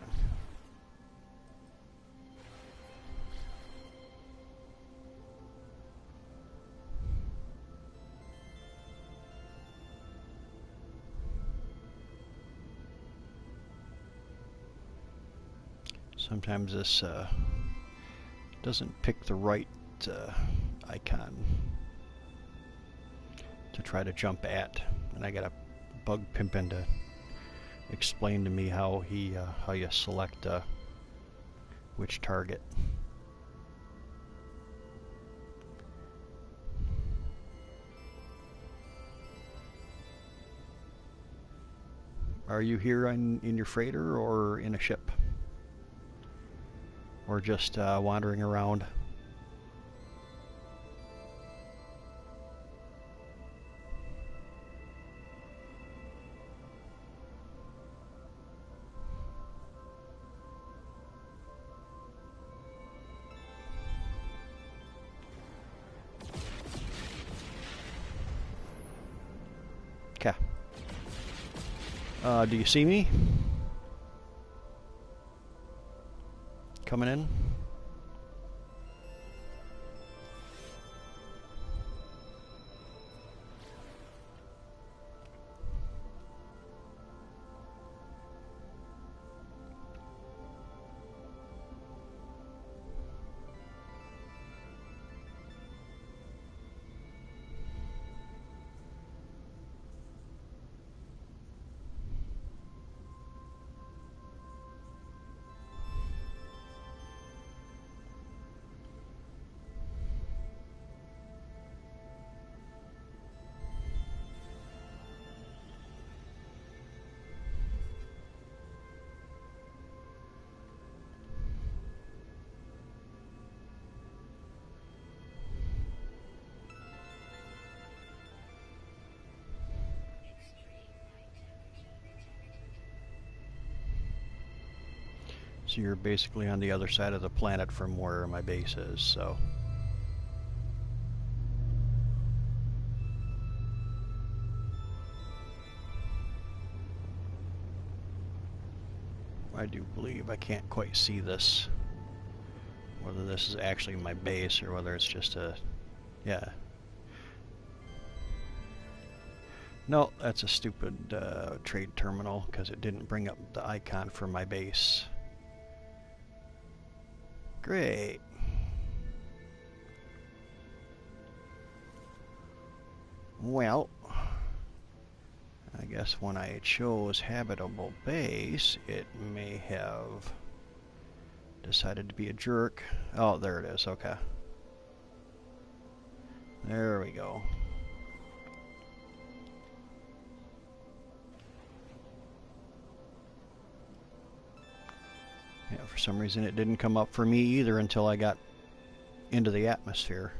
Sometimes this doesn't pick the right icon to try to jump at, and I gotta bug Pimpin to explain to me how you select which target. Are you here in your freighter or in a ship? Or just wandering around? Okay. Do you see me? Coming in? So you're basically on the other side of the planet from where my base is, so. I do believe. I can't quite see this. Whether this is actually my base or whether it's just a... Yeah. No, that's a stupid trade terminal because it didn't bring up the icon for my base. Great. Well, I guess when I chose habitable base, it may have decided to be a jerk. Oh, there it is. Okay. There we go. Yeah, for some reason it didn't come up for me either until I got into the atmosphere.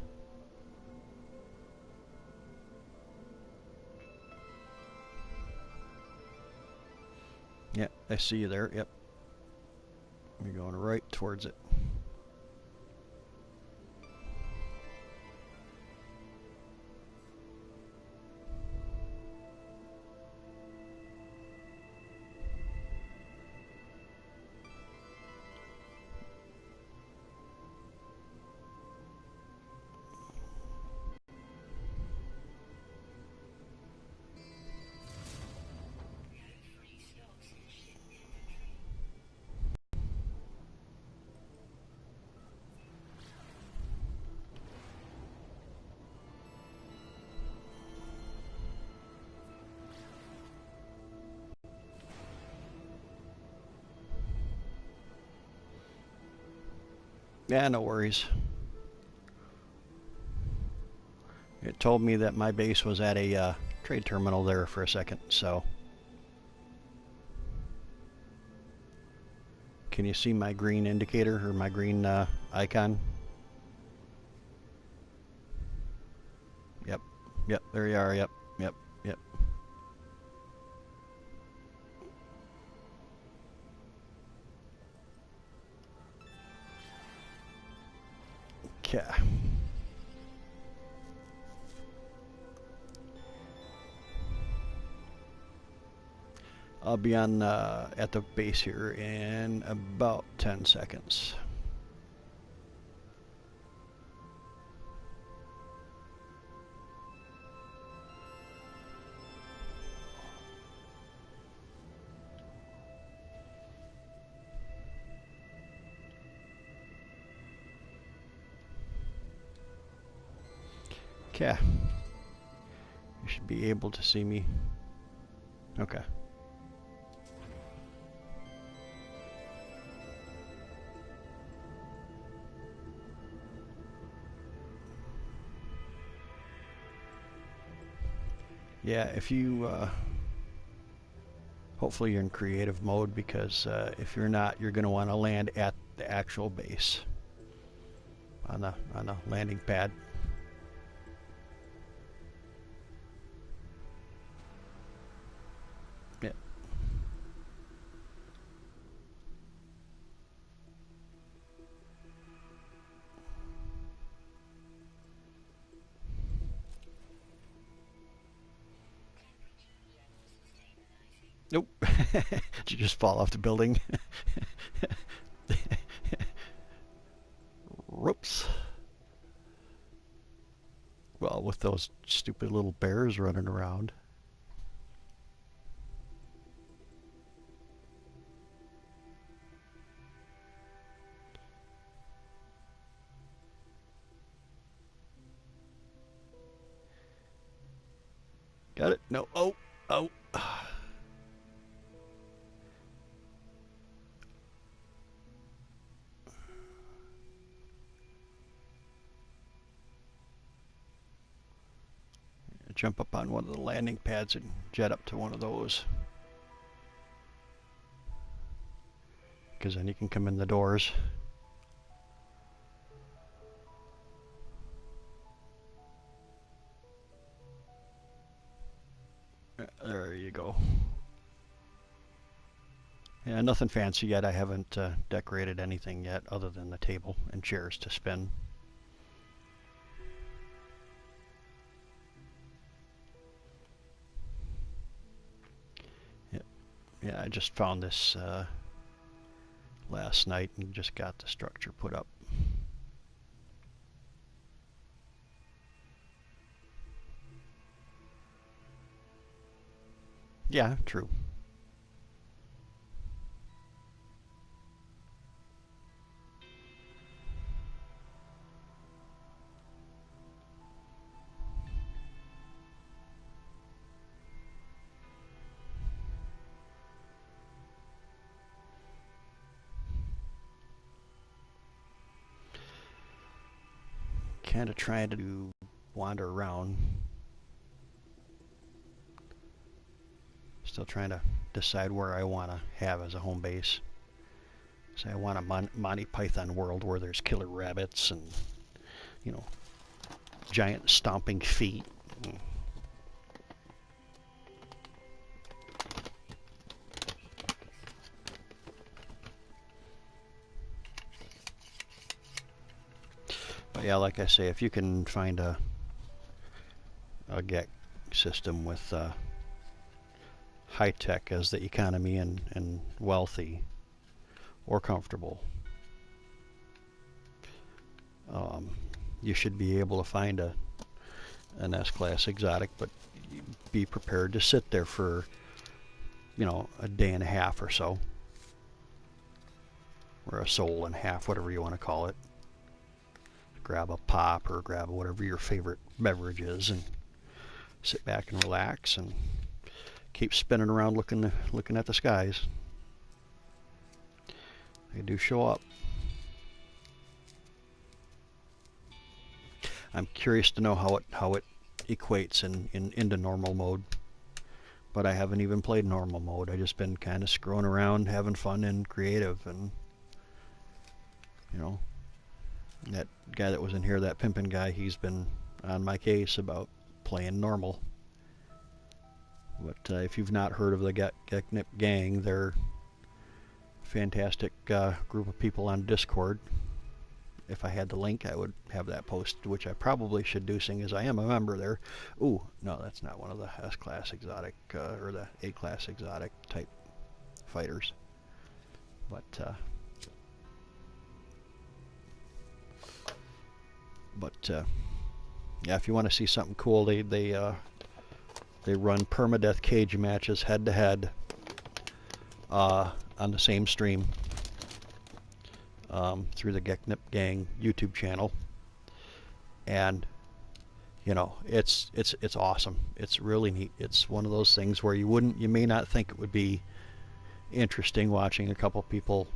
Yep, I see you there. Yep. You're going right towards it. Yeah, no worries. It told me that my base was at a trade terminal there for a second, so... Can you see my green indicator or my green icon? Yep, yep, there you are, yep, yep, yep. Okay. I'll be on at the base here in about 10 seconds. Okay. You should be able to see me. Okay. Yeah, if you hopefully you're in creative mode, because if you're not, you're going to want to land at the actual base on the landing pad. Yeah. Nope. Did you just fall off the building? Whoops. Well, with those stupid little bears running around. Got it? No. Oh, oh. Jump up on one of the landing pads and jet up to one of those. Because then you can come in the doors. There you go. Yeah, nothing fancy yet. I haven't decorated anything yet other than the table and chairs to spin. Yeah, I just found this last night and just got the structure put up. Yeah, true. Kind of trying to wander around. Still trying to decide where I want to have as a home base. Say I want a Monty Python world where there's killer rabbits and, you know, giant stomping feet. But yeah, like I say, if you can find a GEC system with high tech as the economy and wealthy or comfortable, you should be able to find an S-Class exotic, but be prepared to sit there for, you know, a day and a half or so, or a soul and a half, whatever you want to call it. Grab a pop or grab whatever your favorite beverage is and sit back and relax and keep spinning around looking at the skies. They do show up. I'm curious to know how it equates into normal mode. But I haven't even played normal mode. I've just been kind of screwing around, having fun and creative, and you know, that guy that was in here, that pimpin' guy, he's been on my case about playing normal. But if you've not heard of the Geknip Gang, they're a fantastic group of people on Discord. If I had the link, I would have that posted, which I probably should do, seeing as I am a member there. Ooh, no, that's not one of the S-Class exotic or the A-Class exotic type fighters. But yeah, if you want to see something cool, they run permadeath cage matches head to head on the same stream through the Geknip Gang YouTube channel, and you know, it's awesome. It's really neat. It's one of those things where you may not think it would be interesting watching a couple people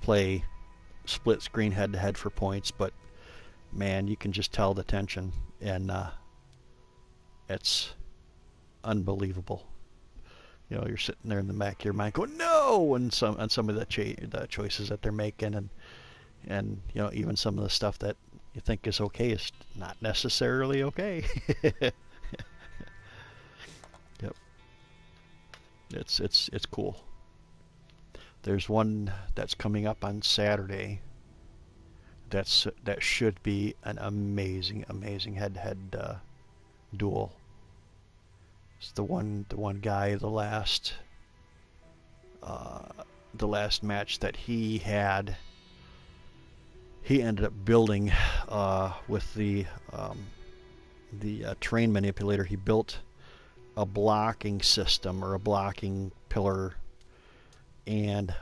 play split screen head to head for points, but man, you can just tell the tension, and it's unbelievable. You know, you're sitting there in the back of your mind going, no, and some of the choices that they're making, and you know, even some of the stuff that you think is okay is not necessarily okay. Yep, it's cool. There's one that's coming up on Saturday. That should be an amazing head-to-head duel. It's the one guy, the last match that he had, he ended up building with the terrain manipulator. He built a blocking system or a blocking pillar, and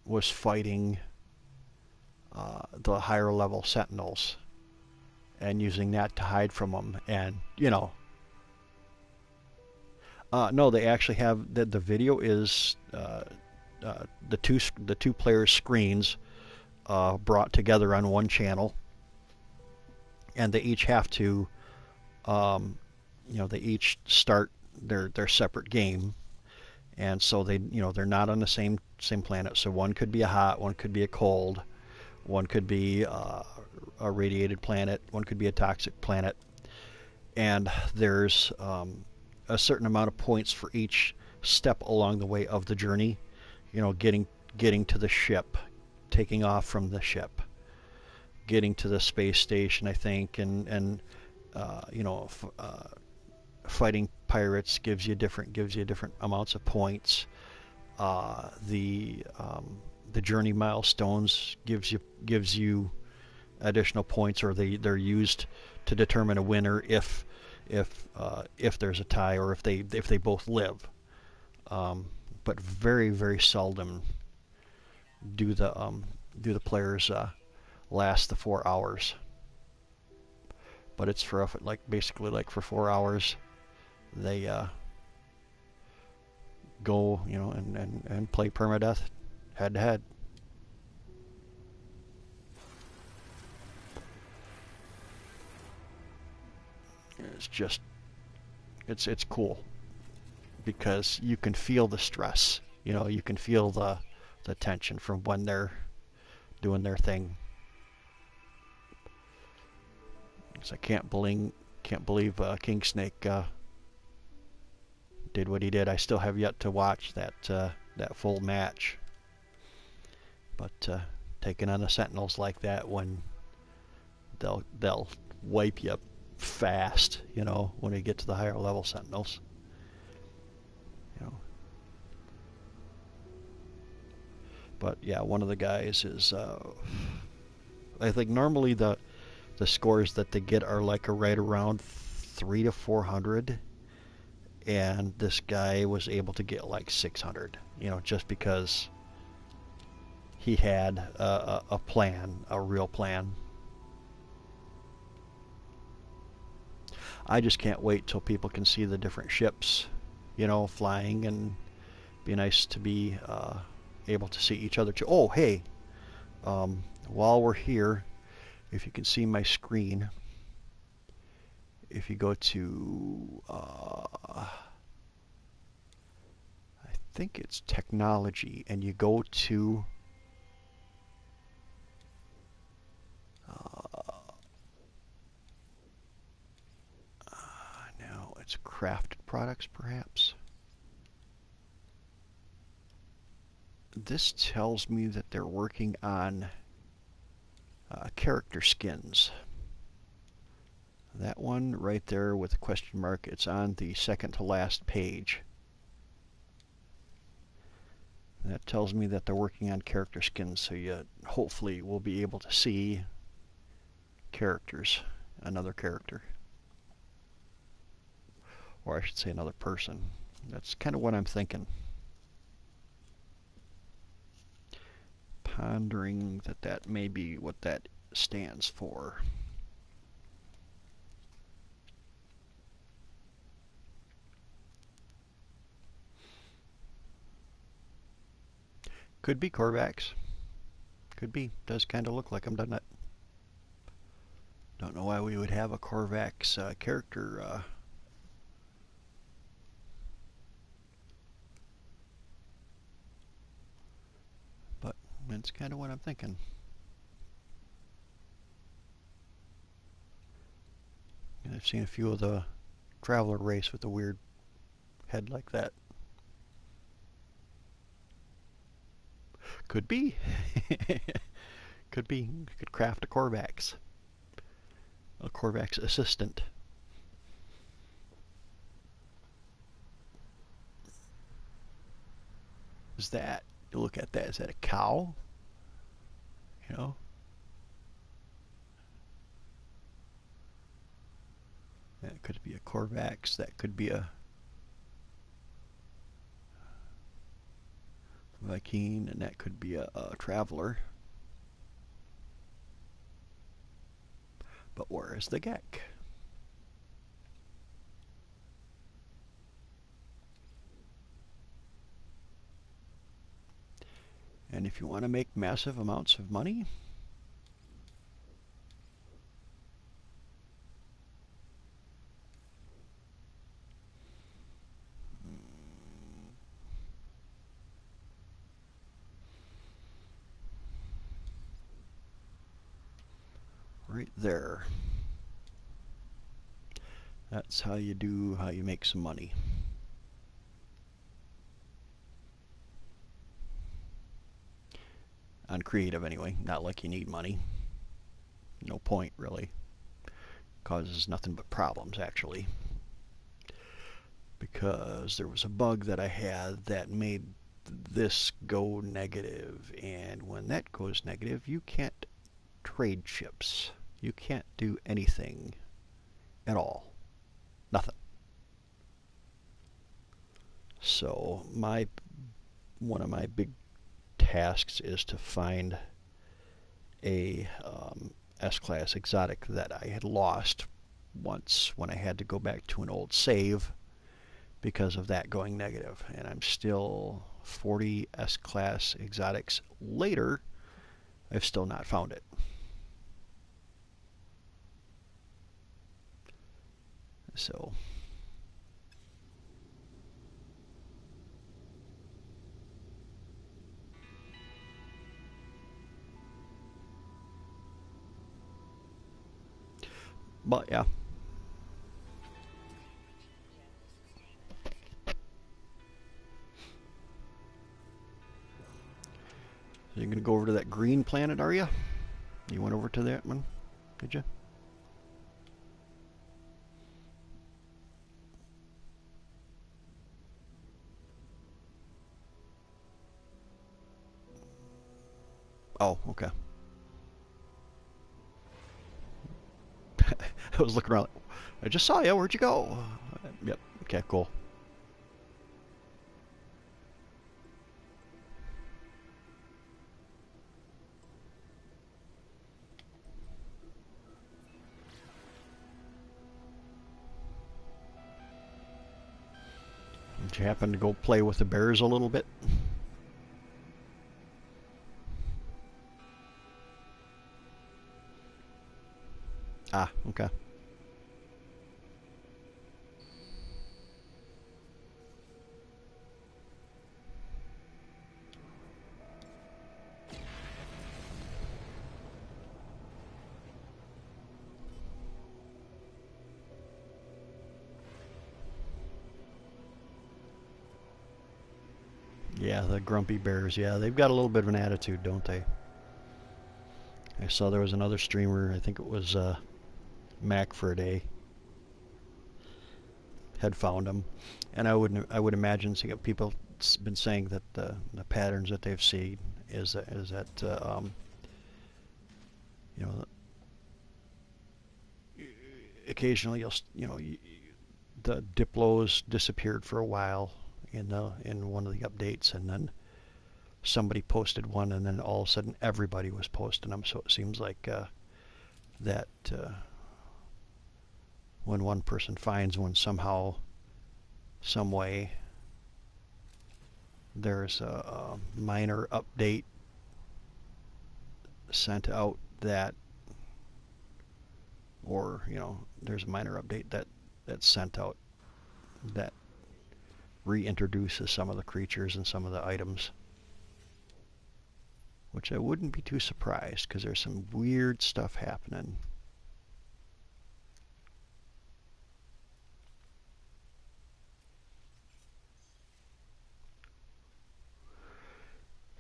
was fighting the higher level sentinels and using that to hide from them. And you know, no, they actually have the video is the two players' screens brought together on one channel, and they each have to you know, they each start their separate game, and so they, you know, they're not on the same planet. So one could be a hot, one could be a cold, one could be a radiated planet, one could be a toxic planet, and there's a certain amount of points for each step along the way of the journey. You know, getting to the ship, taking off from the ship, getting to the space station, I think, and you know, fighting pirates gives you different amounts of points. The journey milestones gives you additional points, or they're used to determine a winner if there's a tie, or if they both live. Um, but very very seldom do the players last the 4 hours. But it's for like basically like for 4 hours they go, and play permadeath head to head. It's just it's cool because you can feel the stress. You can feel the tension from when they're doing their thing. So I can't believe King Snake did what he did. I still have yet to watch that full match. But taking on the Sentinels like that, when they'll wipe you up fast, when they get to the higher level Sentinels. You know. But yeah, one of the guys is I think normally the scores that they get are like right around 300 to 400, and this guy was able to get like 600. Just because he had a plan, a real plan. I just can't wait till people can see the different ships, flying, and be nice to be able to see each other too. Oh, hey, while we're here, if you can see my screen, if you go to, I think it's technology, and you go to now it's crafted products, perhaps. This tells me that they're working on character skins. That one right there with the question mark, it's on the second to last page. That tells me that they're working on character skins, so you hopefully will be able to see characters, another character. Or I should say another person. That's kind of what I'm thinking. Pondering that may be what that stands for. Could be Korvax. Could be. Does kind of look like them, doesn't it? Don't know why we would have a Korvax character. But that's kind of what I'm thinking. And I've seen a few of the Traveler race with a weird head like that. Could be. Could be. Could craft a Korvax. A Korvax assistant. Is that, you look at that, is that a cow? You know? That could be a Korvax. That could be a Viking, and that could be a Traveler. But where is the Gek? And if you want to make massive amounts of money, right there. That's how you make some money. On creative anyway, not like you need money. No point really. Causes nothing but problems actually. Because there was a bug that I had that made this go negative, and when that goes negative, you can't trade ships. You can't do anything at all. Nothing. So one of my big tasks is to find a S-class exotic that I had lost once when I had to go back to an old save because of that going negative. And I'm still 40 S-class exotics later. I've still not found it. So but yeah. So you're going to go over to that green planet, are you? You went over to that one, did you? Oh, okay. I was looking around. I just saw you. Where'd you go? Yep. Okay, cool. Did you happen to go play with the bears a little bit? Ah, okay. Yeah, the grumpy bears. Yeah, they've got a little bit of an attitude, don't they? I saw there was another streamer. I think it was Mac for a day. Had found them, and I would imagine people been saying that the patterns that they've seen is that you know occasionally the Diplos disappeared for a while in one of the updates, and then somebody posted one, and then all of a sudden everybody was posting them. So it seems like that when one person finds one somehow, some way, there's a minor update sent out that, or there's a minor update that's sent out that reintroduces some of the creatures and some of the items, which I wouldn't be too surprised because there's some weird stuff happening.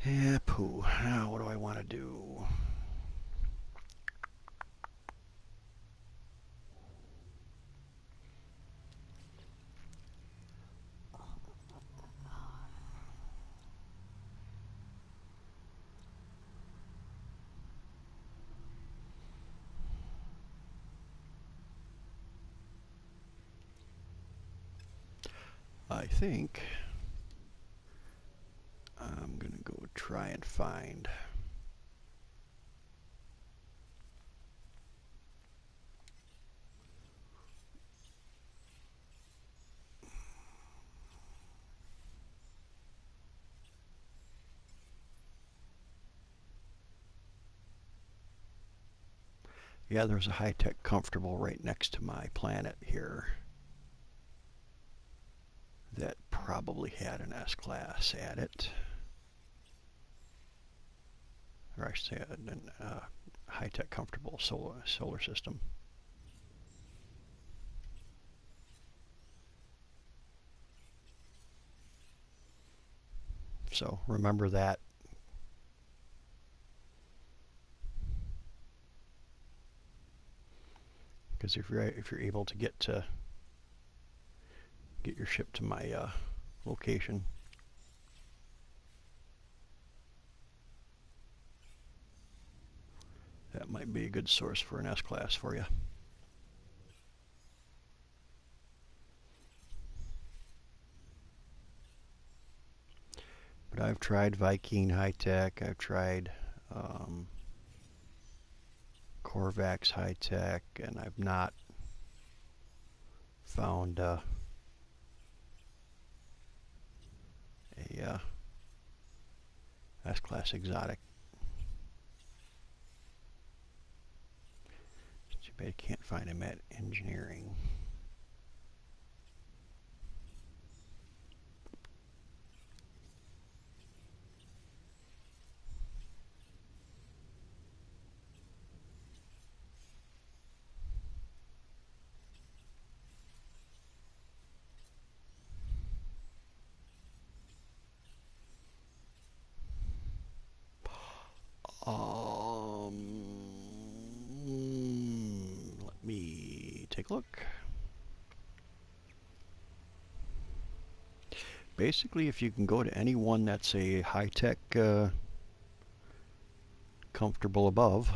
Yeah, poo. Now, what do I want to do? I think I'm going to go try and find. Yeah, there's a high-tech comfortable right next to my planet here that probably had an S-class at it. Or I should say a high-tech comfortable solar system. So remember that. Because if you're able to get your ship to my location, might be a good source for an S-class for you. But I've tried Viking High Tech. I've tried Corvax High Tech, and I've not found a S-class exotic. Too bad I can't find him at engineering. Let me take a look. Basically, if you can go to any one that's a high-tech, comfortable above,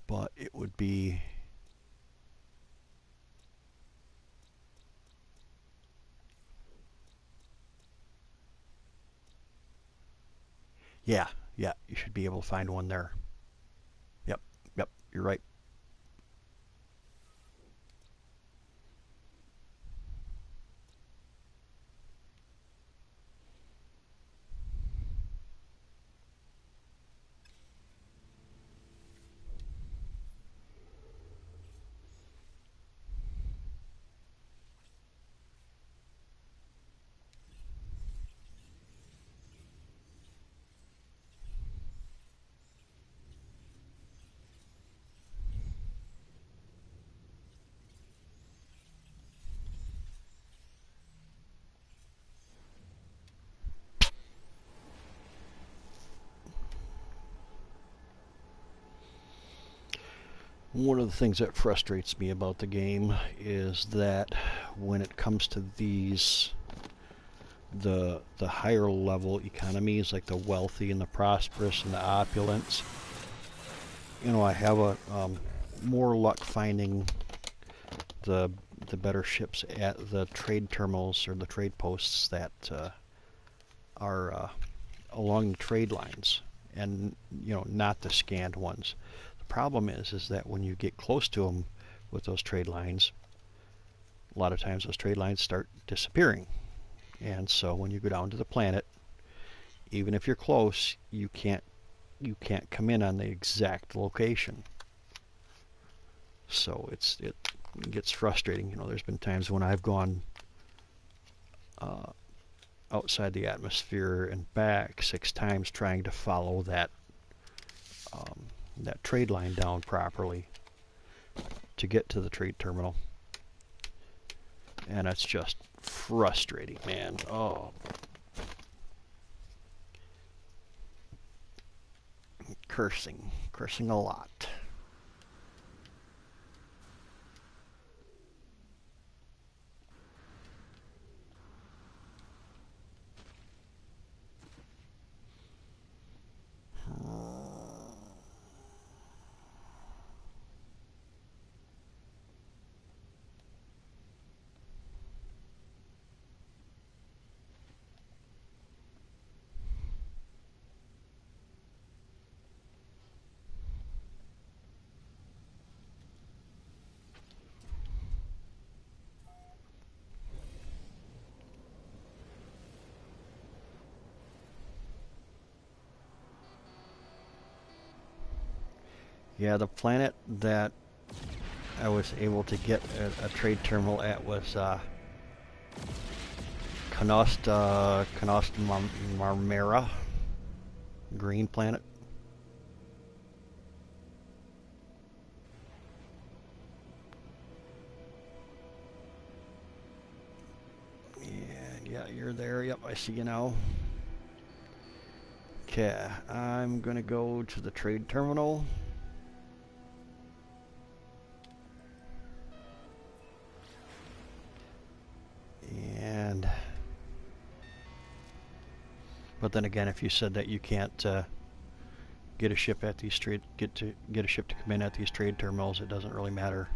but it would be yeah, you should be able to find one there. Yep, you're right. One of the things that frustrates me about the game is that when it comes to these, the higher level economies, like the wealthy and the prosperous and the opulence, I have a more luck finding the better ships at the trade terminals or the trade posts that are along the trade lines, and not the scanned ones. The problem is that when you get close to them with those trade lines, a lot of times those trade lines start disappearing. And so when you go down to the planet, even if you're close, you can't come in on the exact location. So it gets frustrating. There's been times when I've gone outside the atmosphere and back 6 times trying to follow that trade line down properly to get to the trade terminal. And it's just frustrating, man. Oh. Cursing a lot. Yeah, the planet that I was able to get a trade terminal at was Canost Marmera, green planet. Yeah, you're there. Yep, I see you now. Okay, I'm gonna go to the trade terminal. And But then again, if you said that you can't get a ship at these get a ship to come in at these trade terminals, it doesn't really matter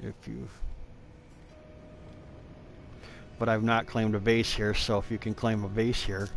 if you. But I've not claimed a base here, so if you can claim a base here.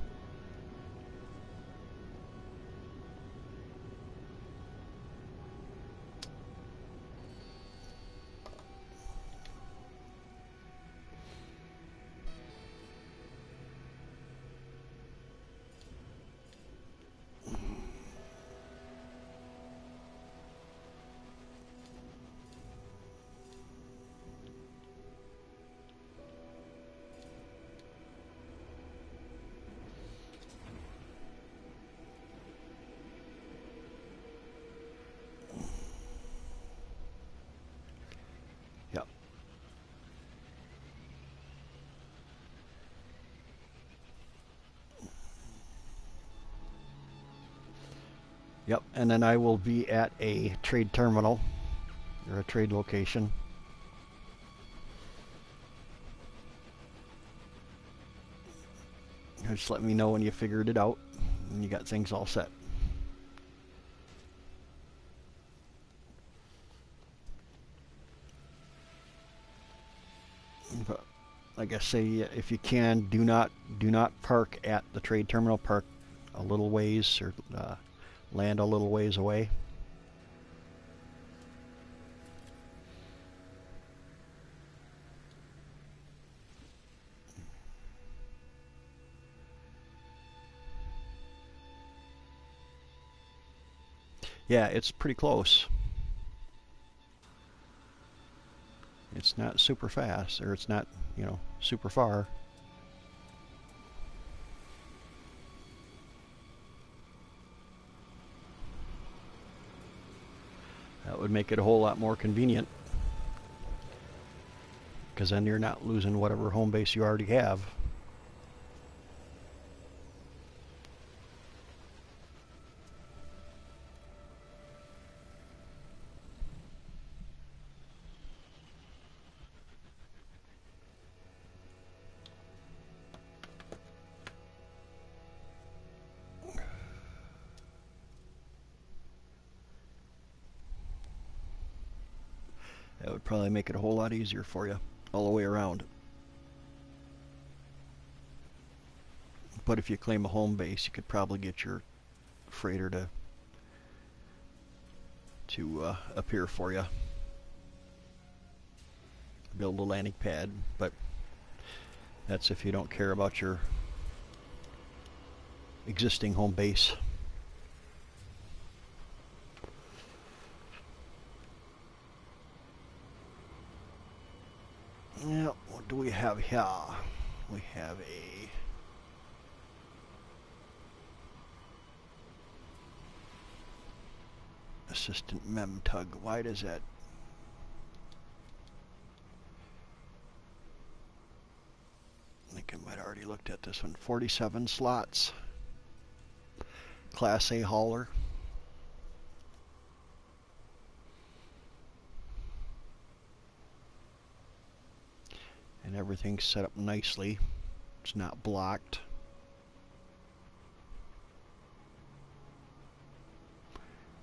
Yep. Yep, and then I will be at a trade terminal or a trade location. Just let me know when you figured it out and you got things all set. But like I say, if you can, do not park at the trade terminal. Park a little ways or land a little ways away. Yeah, it's pretty close. It's not super fast, or it's not, super far. That would make it a whole lot more convenient, because then you're not losing whatever home base you already have. That would probably make it a whole lot easier for you all the way around. But if you claim a home base, you could probably get your freighter to appear for you. Build a landing pad, but that's if you don't care about your existing home base. Yeah, what do we have here? We have a assistant mem tug. Why does that? I think I might have already looked at this one. 47 slots. Class A hauler. And everything's set up nicely. It's not blocked.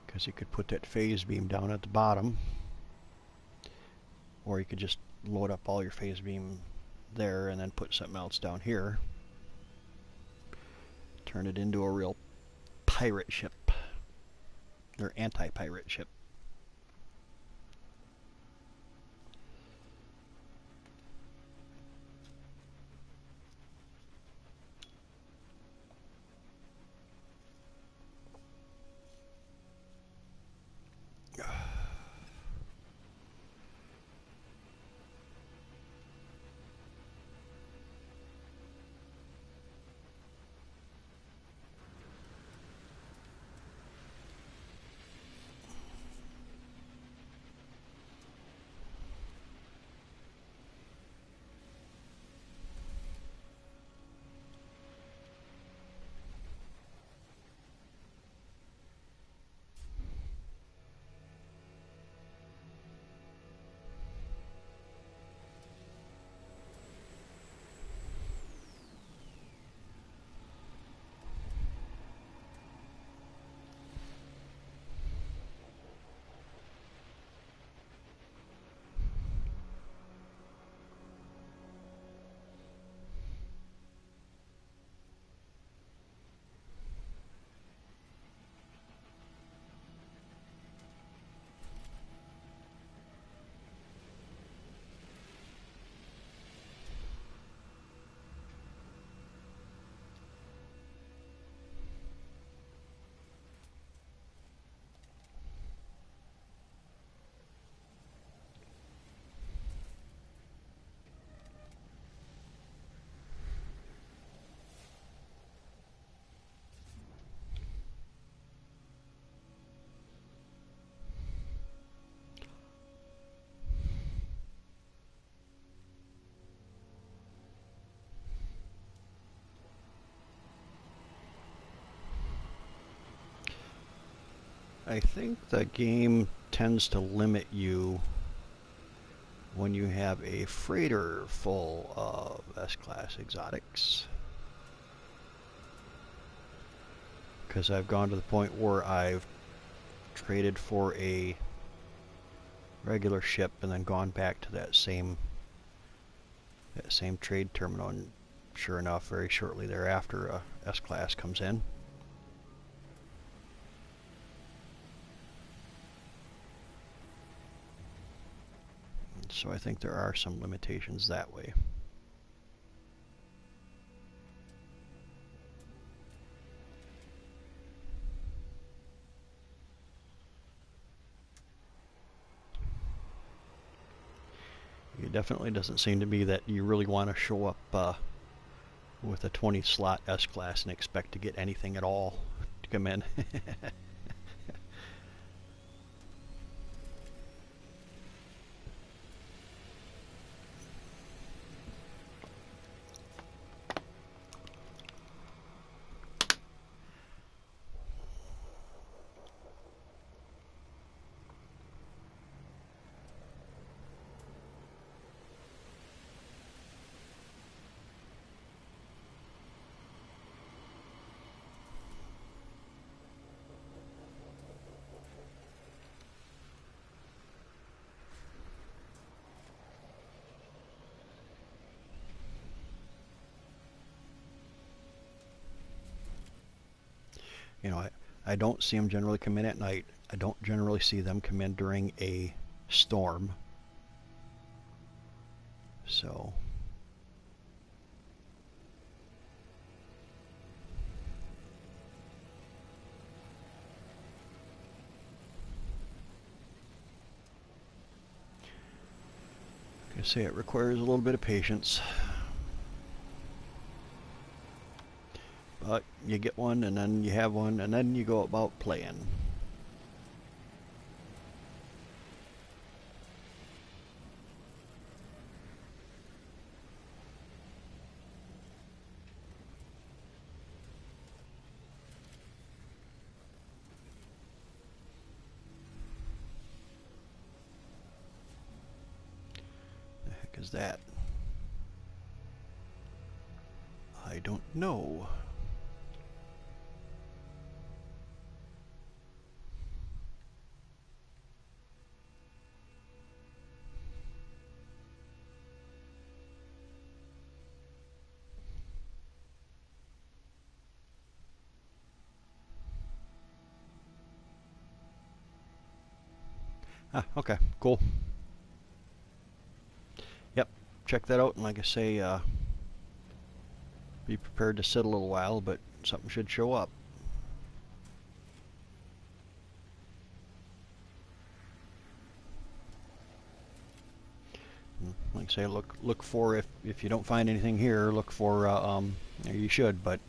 Because you could put that phase beam down at the bottom. Or you could just load up all your phase beam there and then put something else down here. Turn it into a real pirate ship. Or anti-pirate ship. I think the game tends to limit you when you have a freighter full of S-Class exotics. Because I've gone to the point where I've traded for a regular ship and then gone back to that same trade terminal, and sure enough, very shortly thereafter, a S-Class comes in. So I think there are some limitations that way. It definitely doesn't seem to be that you really want to show up with a 20 slot S-Class and expect to get anything at all to come in. You know, I don't see them generally come in at night. I don't generally see them come in during a storm. So like I say, it requires a little bit of patience. But you get one, and then you have one, and then you go about playing. The heck is that? I don't know. Ah, okay, cool. Yep, check that out, and like I say, be prepared to sit a little while, but something should show up. Like I say, look for, if you don't find anything here, look for you should, but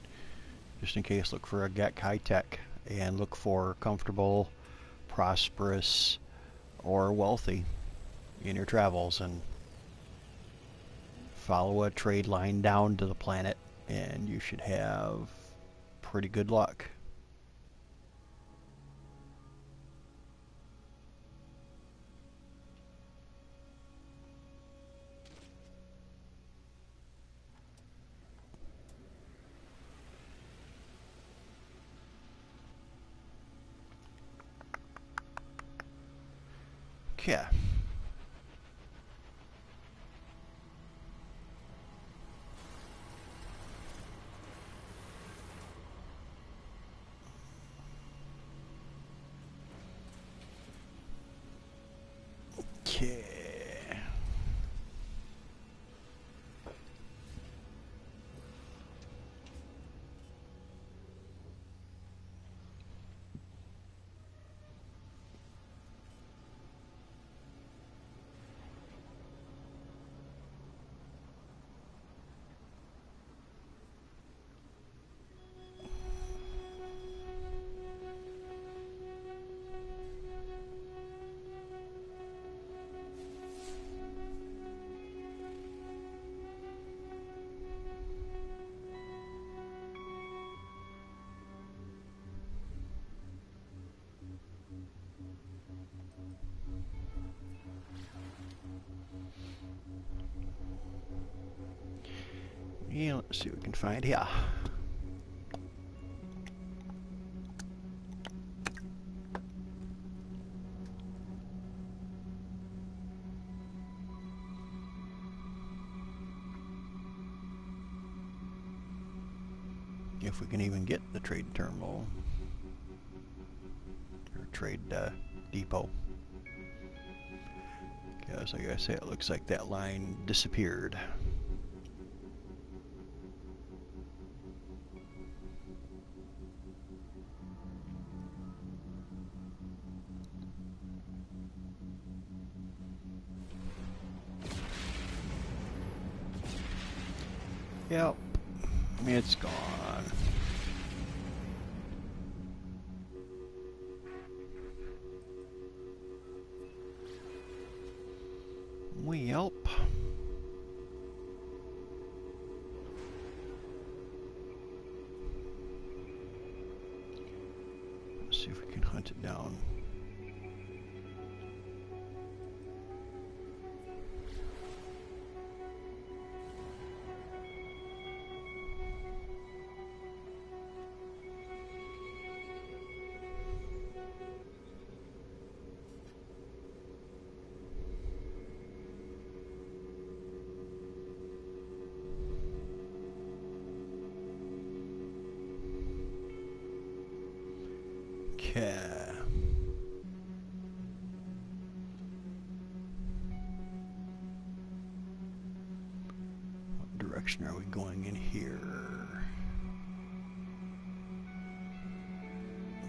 just in case, look for a GAC high tech and look for comfortable, prosperous, or wealthy in your travels, and follow a trade line down to the planet, and you should have pretty good luck. Yeah. Okay. Yeah, let's see what we can find here. If we can even get the trade terminal or trade depot. Because like I say, it looks like that line disappeared. Yep, it's gone. Well, let's see if we can hunt it down. Okay. What direction are we going in here?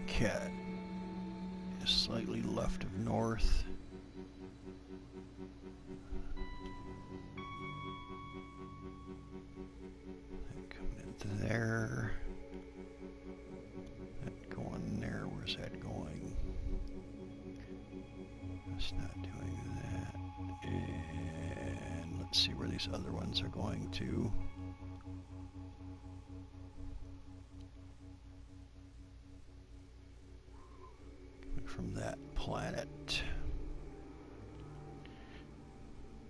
Okay. Just slightly left of north. Coming into there. That going there. Where's that going? It's not doing that. And let's see where these other ones are going to. From that planet.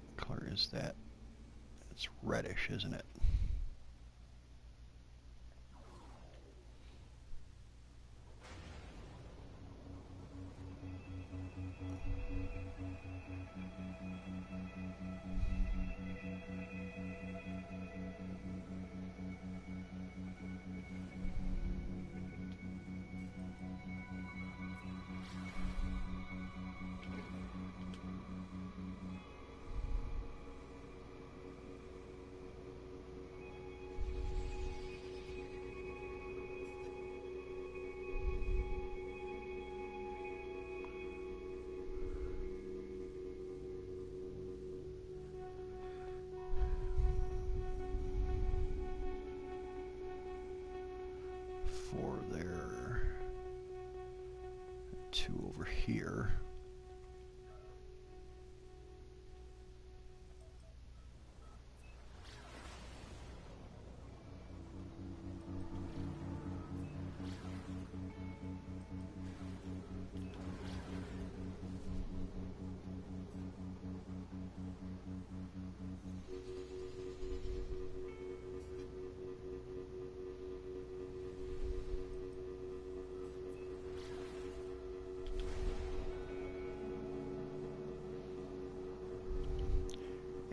What color is that? It's reddish, isn't it? Four there. Two over here.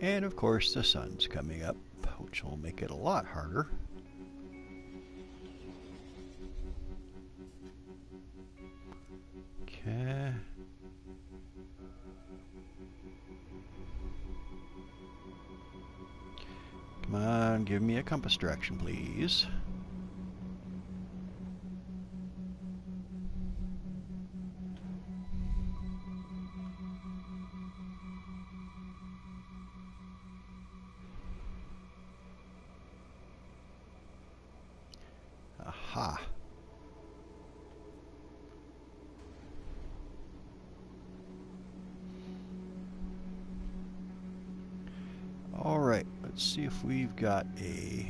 And of course the sun's coming up, which will make it a lot harder. Okay. Come on, give me a compass direction, please. Aha. All right, let's see if we've got either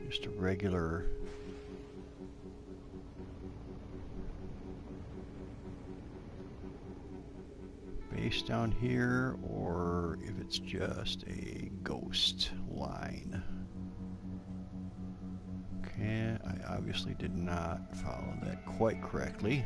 just a regular base down here, or if it's just a ghost line. Okay, I obviously did not follow that quite correctly.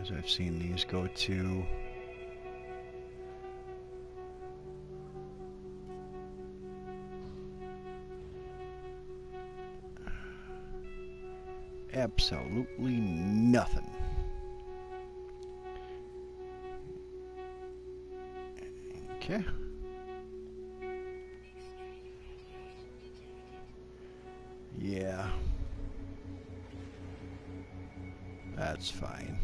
As I've seen these go to absolutely nothing. Okay. Yeah. That's fine.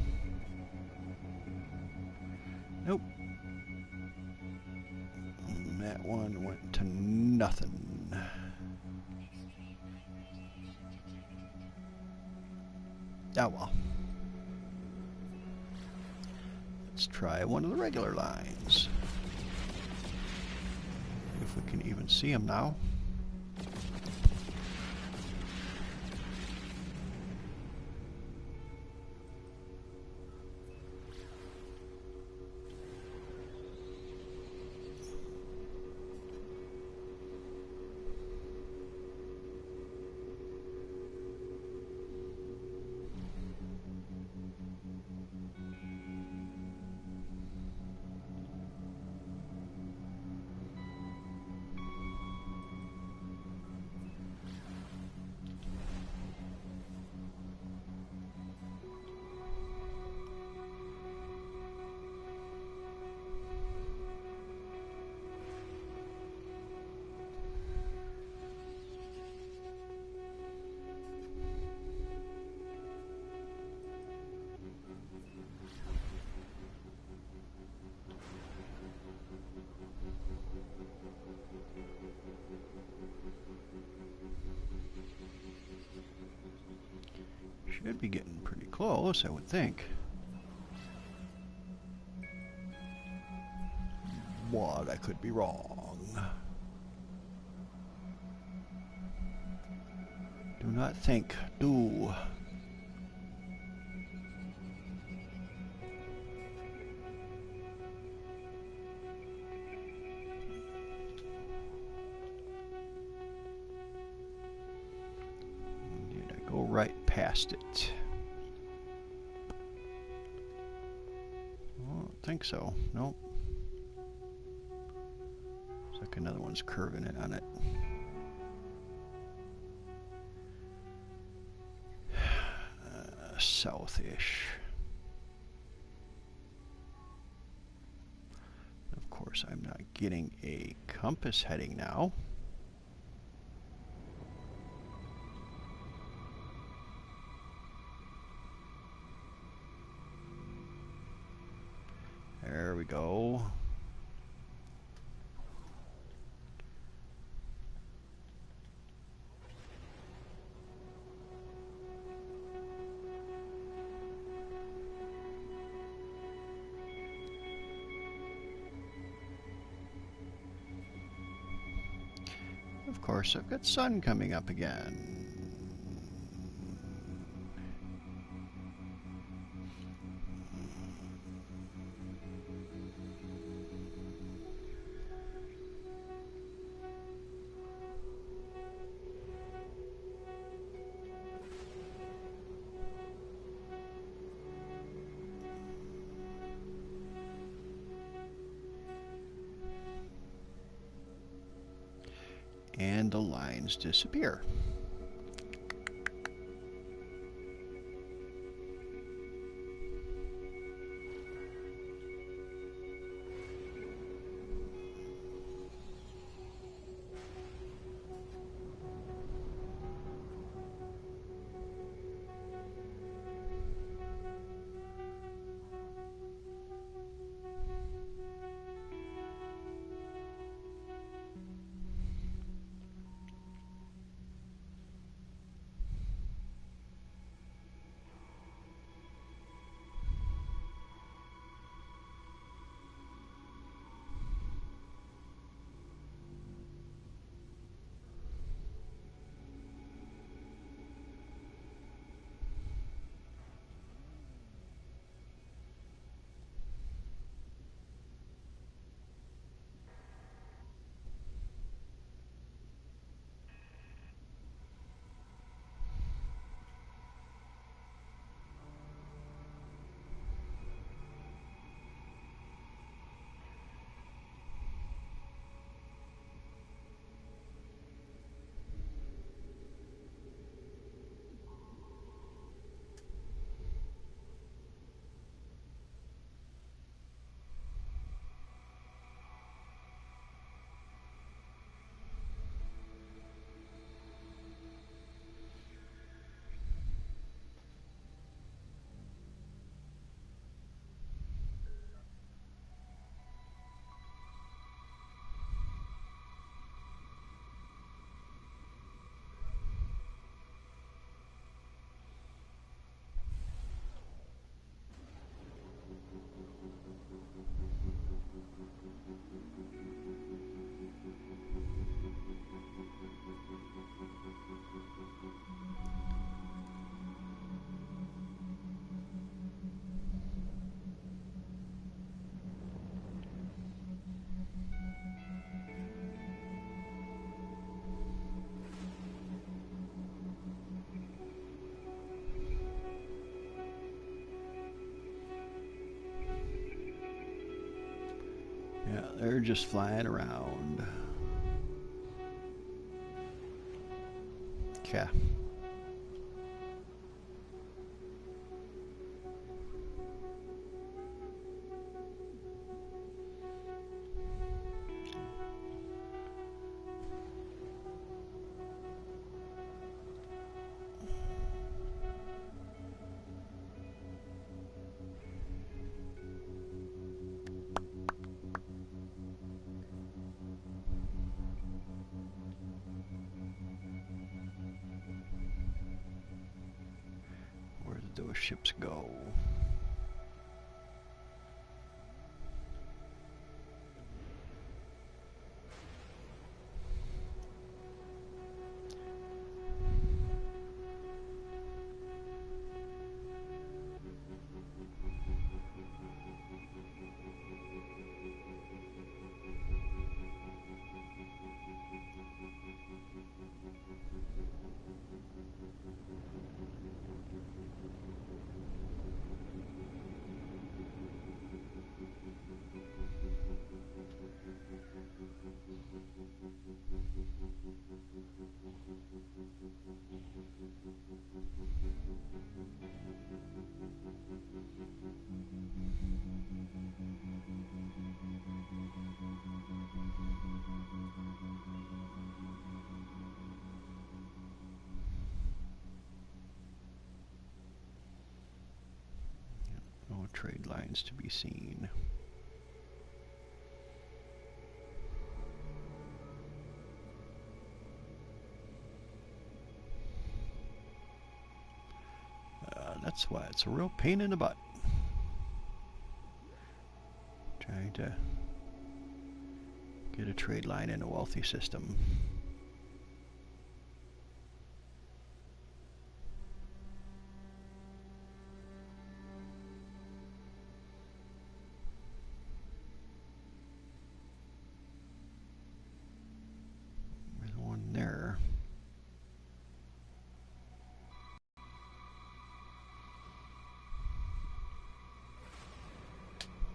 Nope. And that one went to nothing. Oh well. Let's try one of the regular lines. If we can even see them now. Should be getting pretty close, I would think. What? I could be wrong. Do not think. Do. Did I go right past it? I don't think so. Nope. Looks like another one's curving it on it. Southish. Of course, I'm not getting a compass heading now. There we go. Of course, I've got sun coming up again. And the lines disappear. They're just flying around. Okay. Where did those ships go? No trade lines to be seen. That's why it's a real pain in the butt. Trying to get a trade line in a wealthy system. There's one there.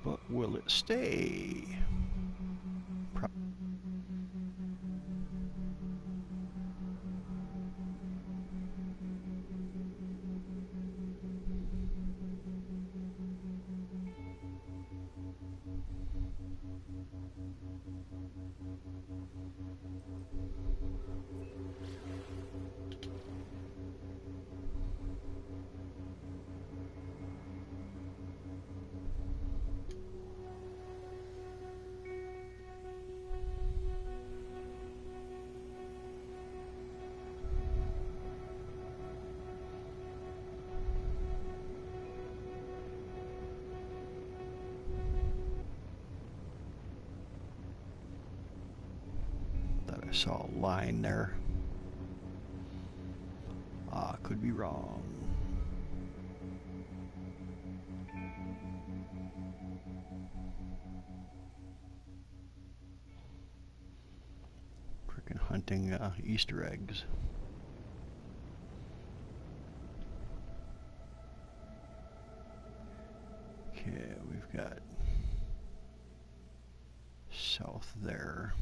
But will it stay? I saw a line there. Could be wrong. Freaking hunting Easter eggs. Okay, we've got south there.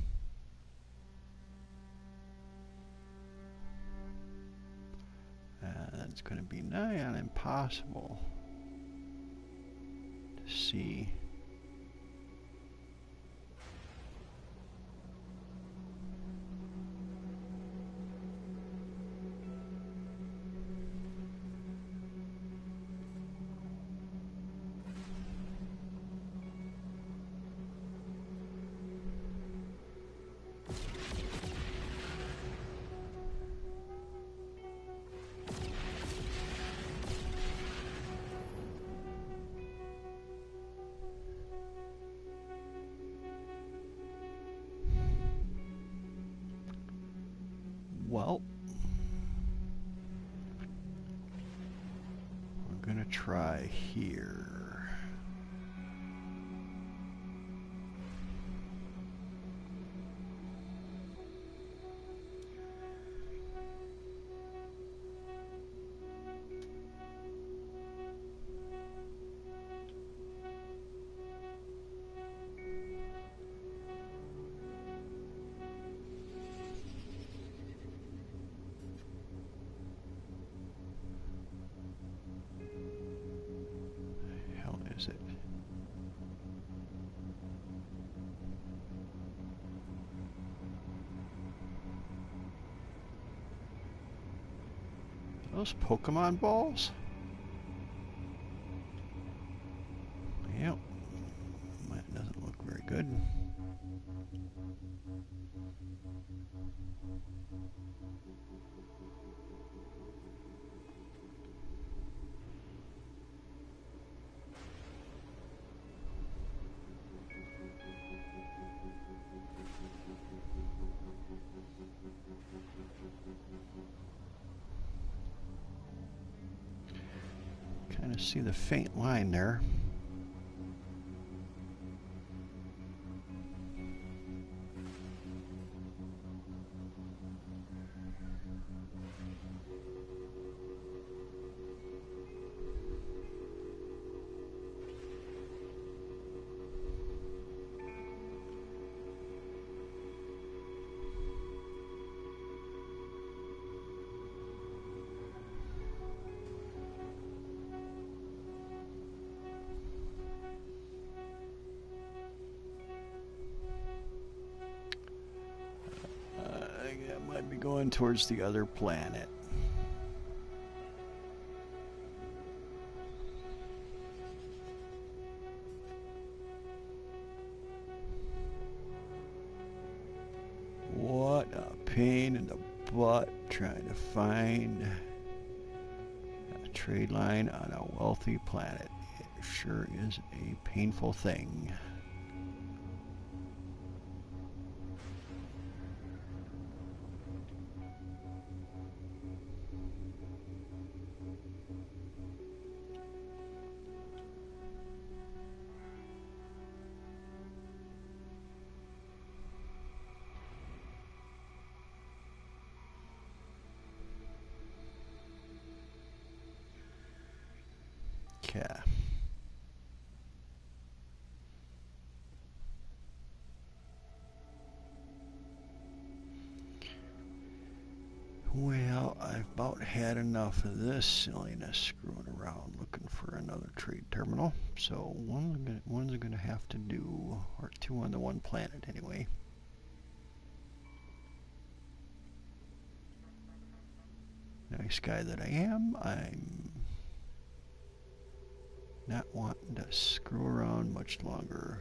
It's going to be nigh on impossible to see. Well, we're going to try here. Those Pokemon balls? Yep. That doesn't look very good. Kind of see the faint line there. Might be going towards the other planet. What a pain in the butt trying to find a trade line on a wealthy planet. It sure is a painful thing. Yeah. Well, I've about had enough of this silliness screwing around looking for another trade terminal. So one's gonna have to do, or two on the one planet anyway. Nice guy that I am, I'm not wanting to screw around much longer.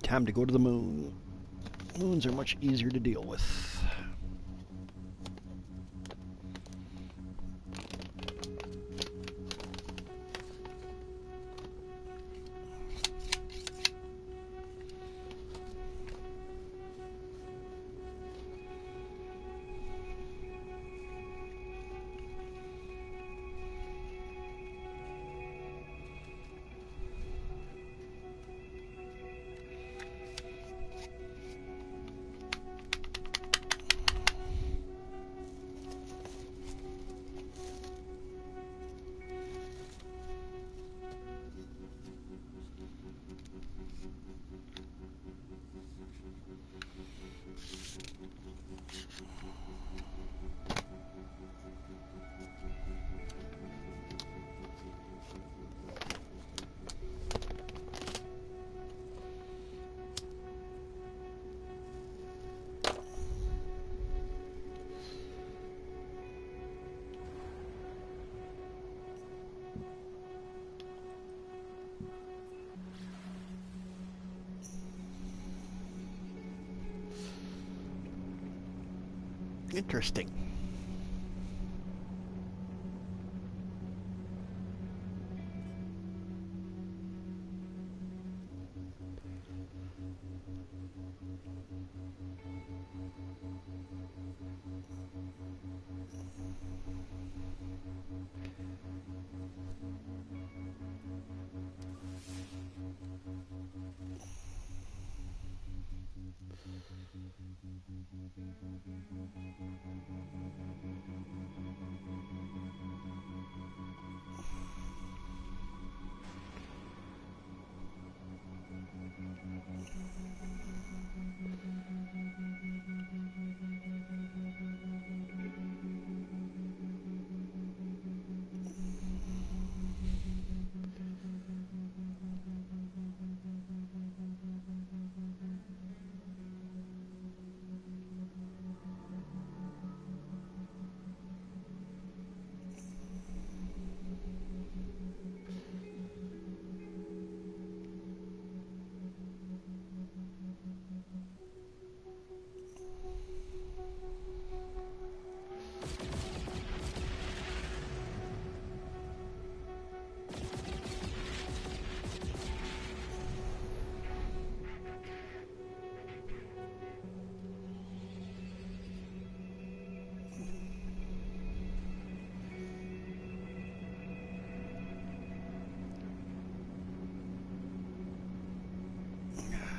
Time to go to the moon. Moons are much easier to deal with. Interesting.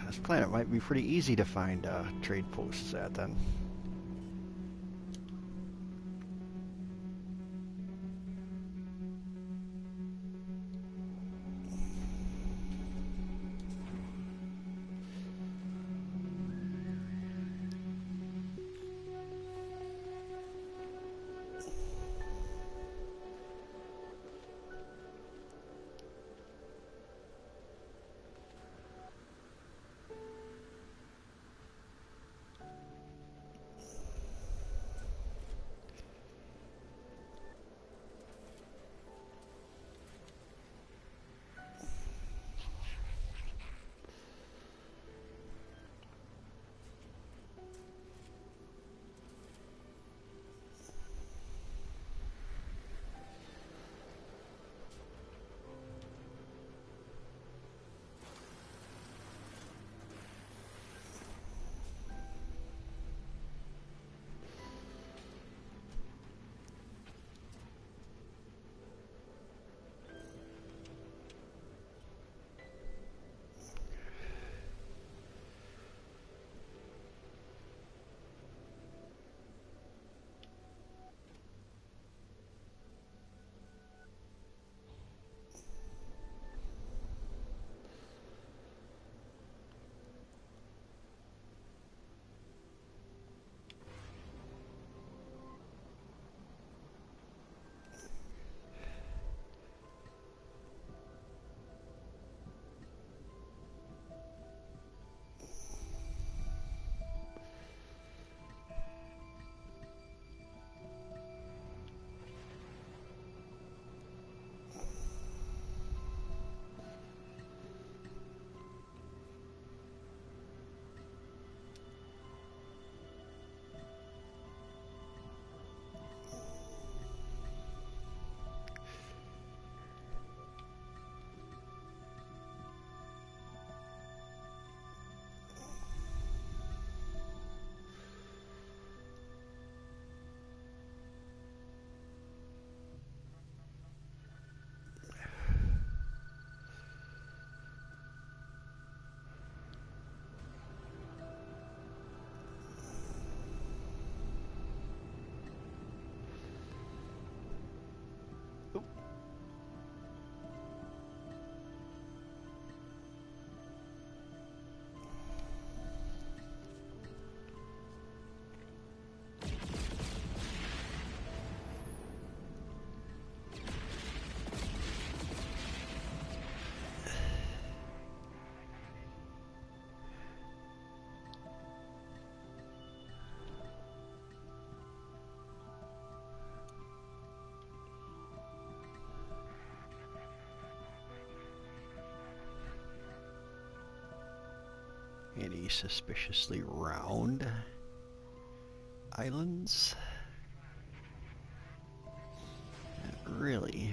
This planet might be pretty easy to find trade posts at then. Any suspiciously round islands. Not really.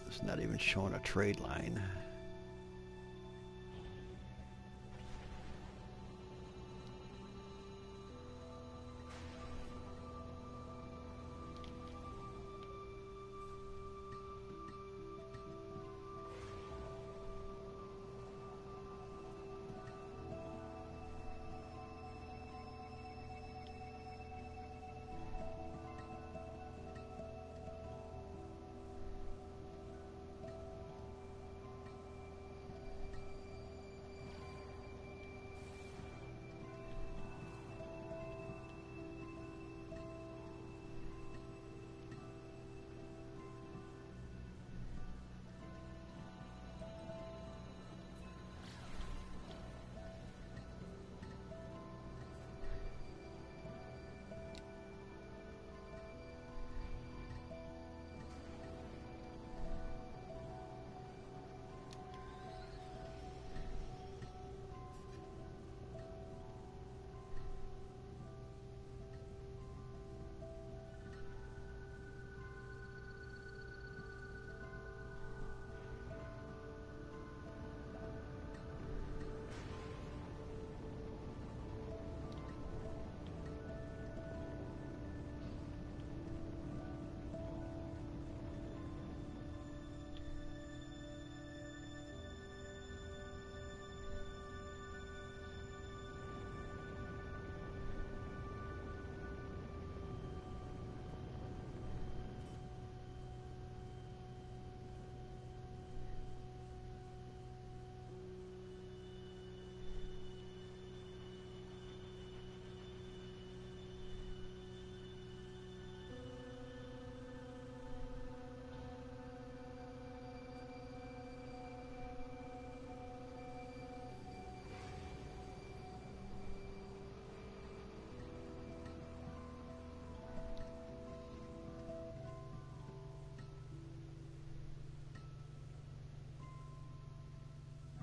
It's not even showing a trade line.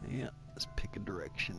Yeah, let's pick a direction.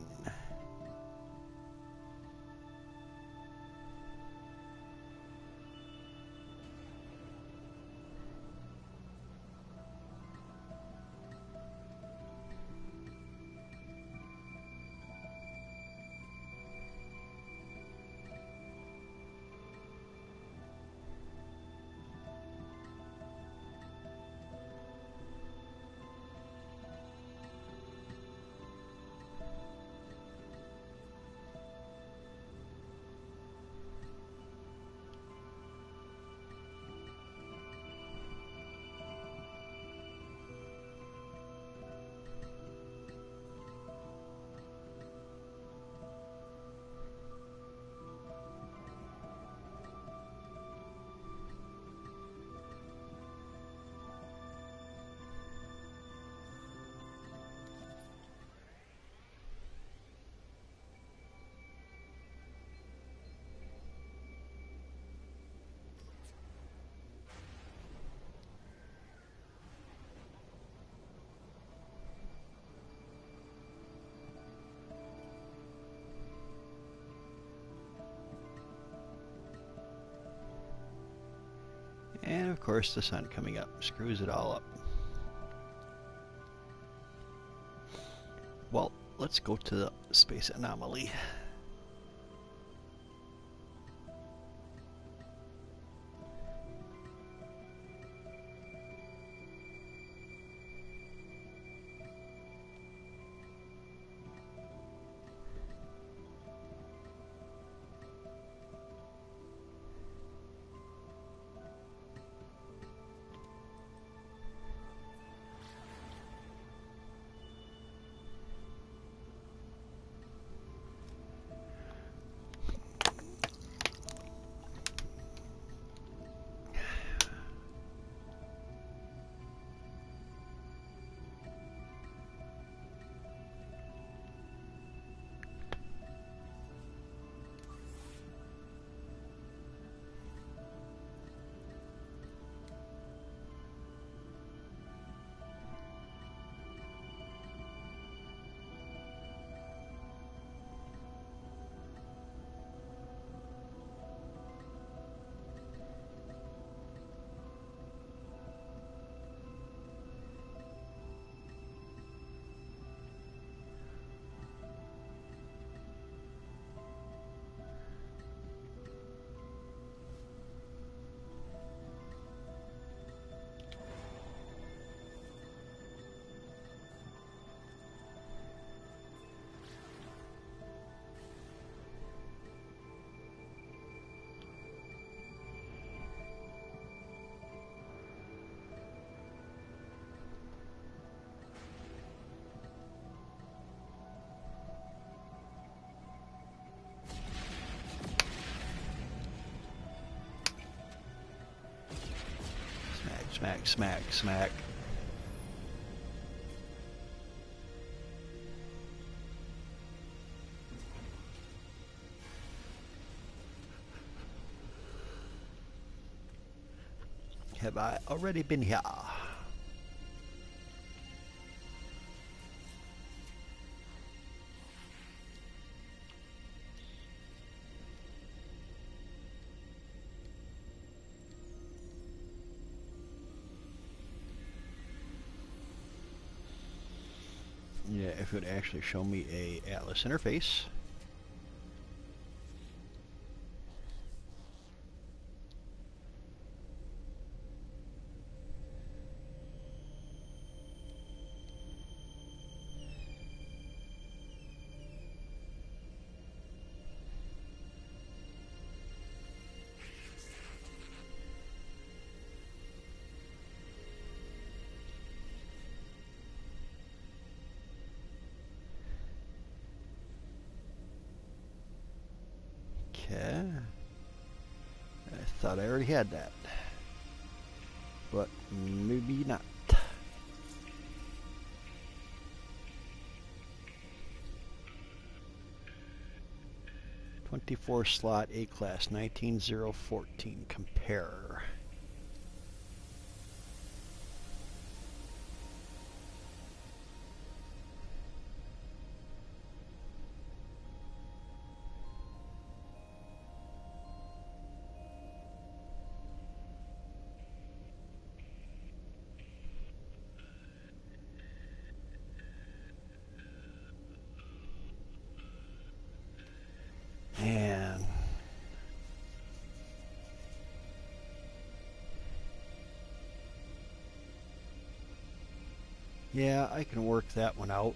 And of course the sun coming up screws it all up. Well, let's go to the space anomaly. Smack, smack, smack. Have I already been here? Yeah, if it would actually show me a Atlas interface. Okay. I thought I already had that. But maybe not. 24 slot A class 19014 compare. And yeah, I can work that one out.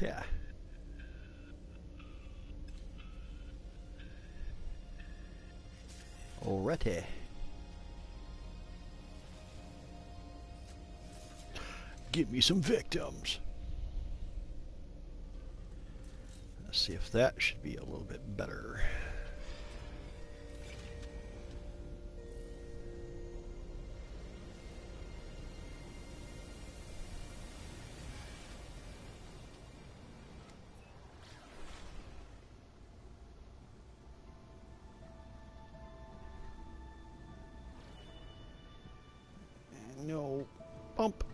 Yeah. Alrighty. Give me some victims. Let's see if that should be a little bit better. No. Bump.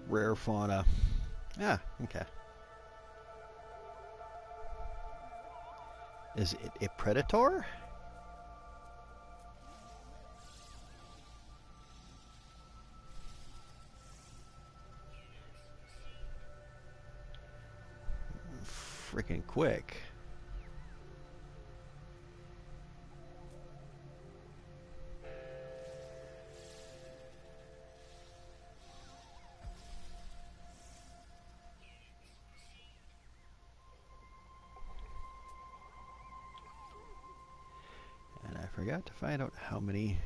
Rare fauna. Yeah, okay. Is it a predator? Freaking quick. And I forgot to find out how many.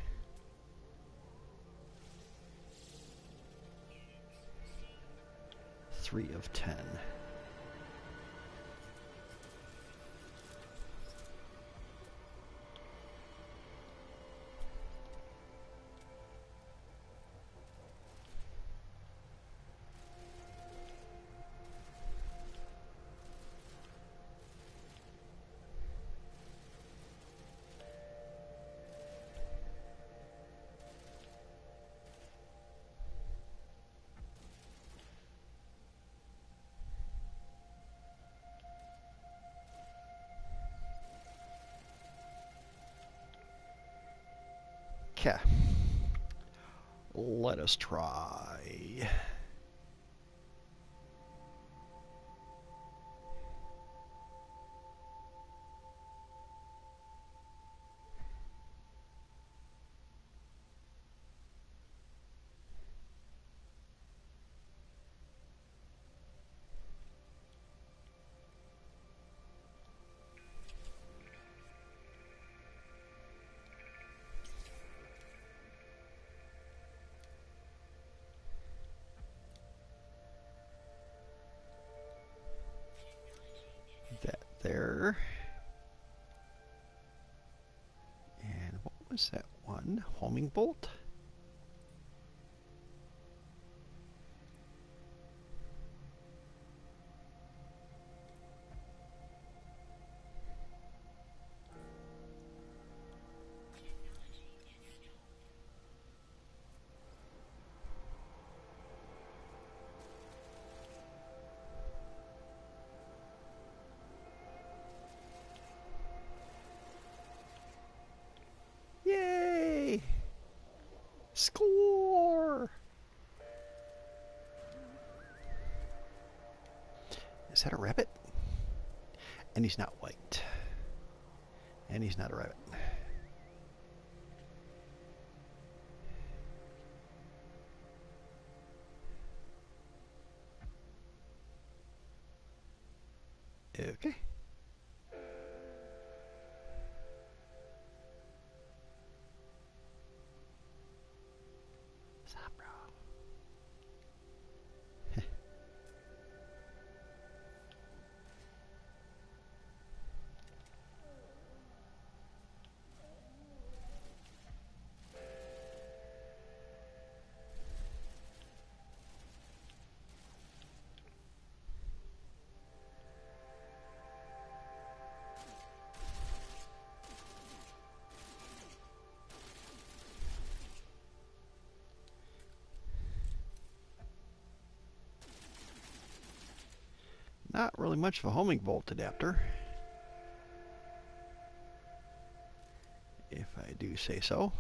Three of 10. Okay. Let us try. That there. And what was that one? Homing bolt? Yay! Score! Is that a rabbit? And he's not white. And he's not a rabbit. Okay. not really much of a homing bolt adapter, if I do say so.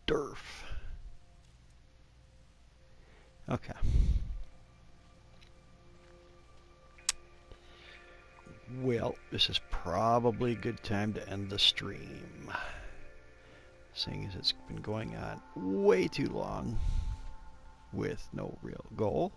Durf. Okay. Well, this is probably a good time to end the stream, seeing as it's been going on way too long with no real goal.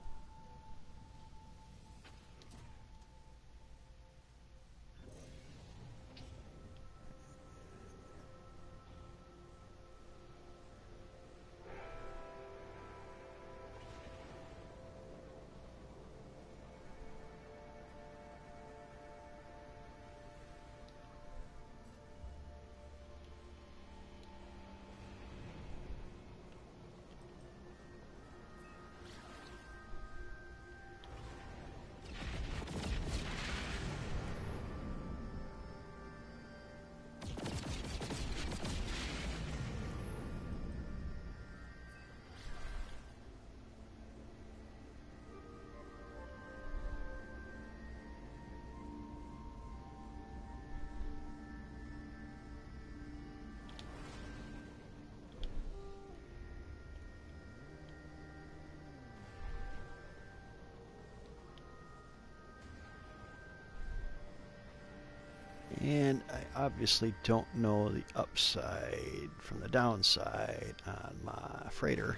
And I obviously don't know the upside from the downside on my freighter.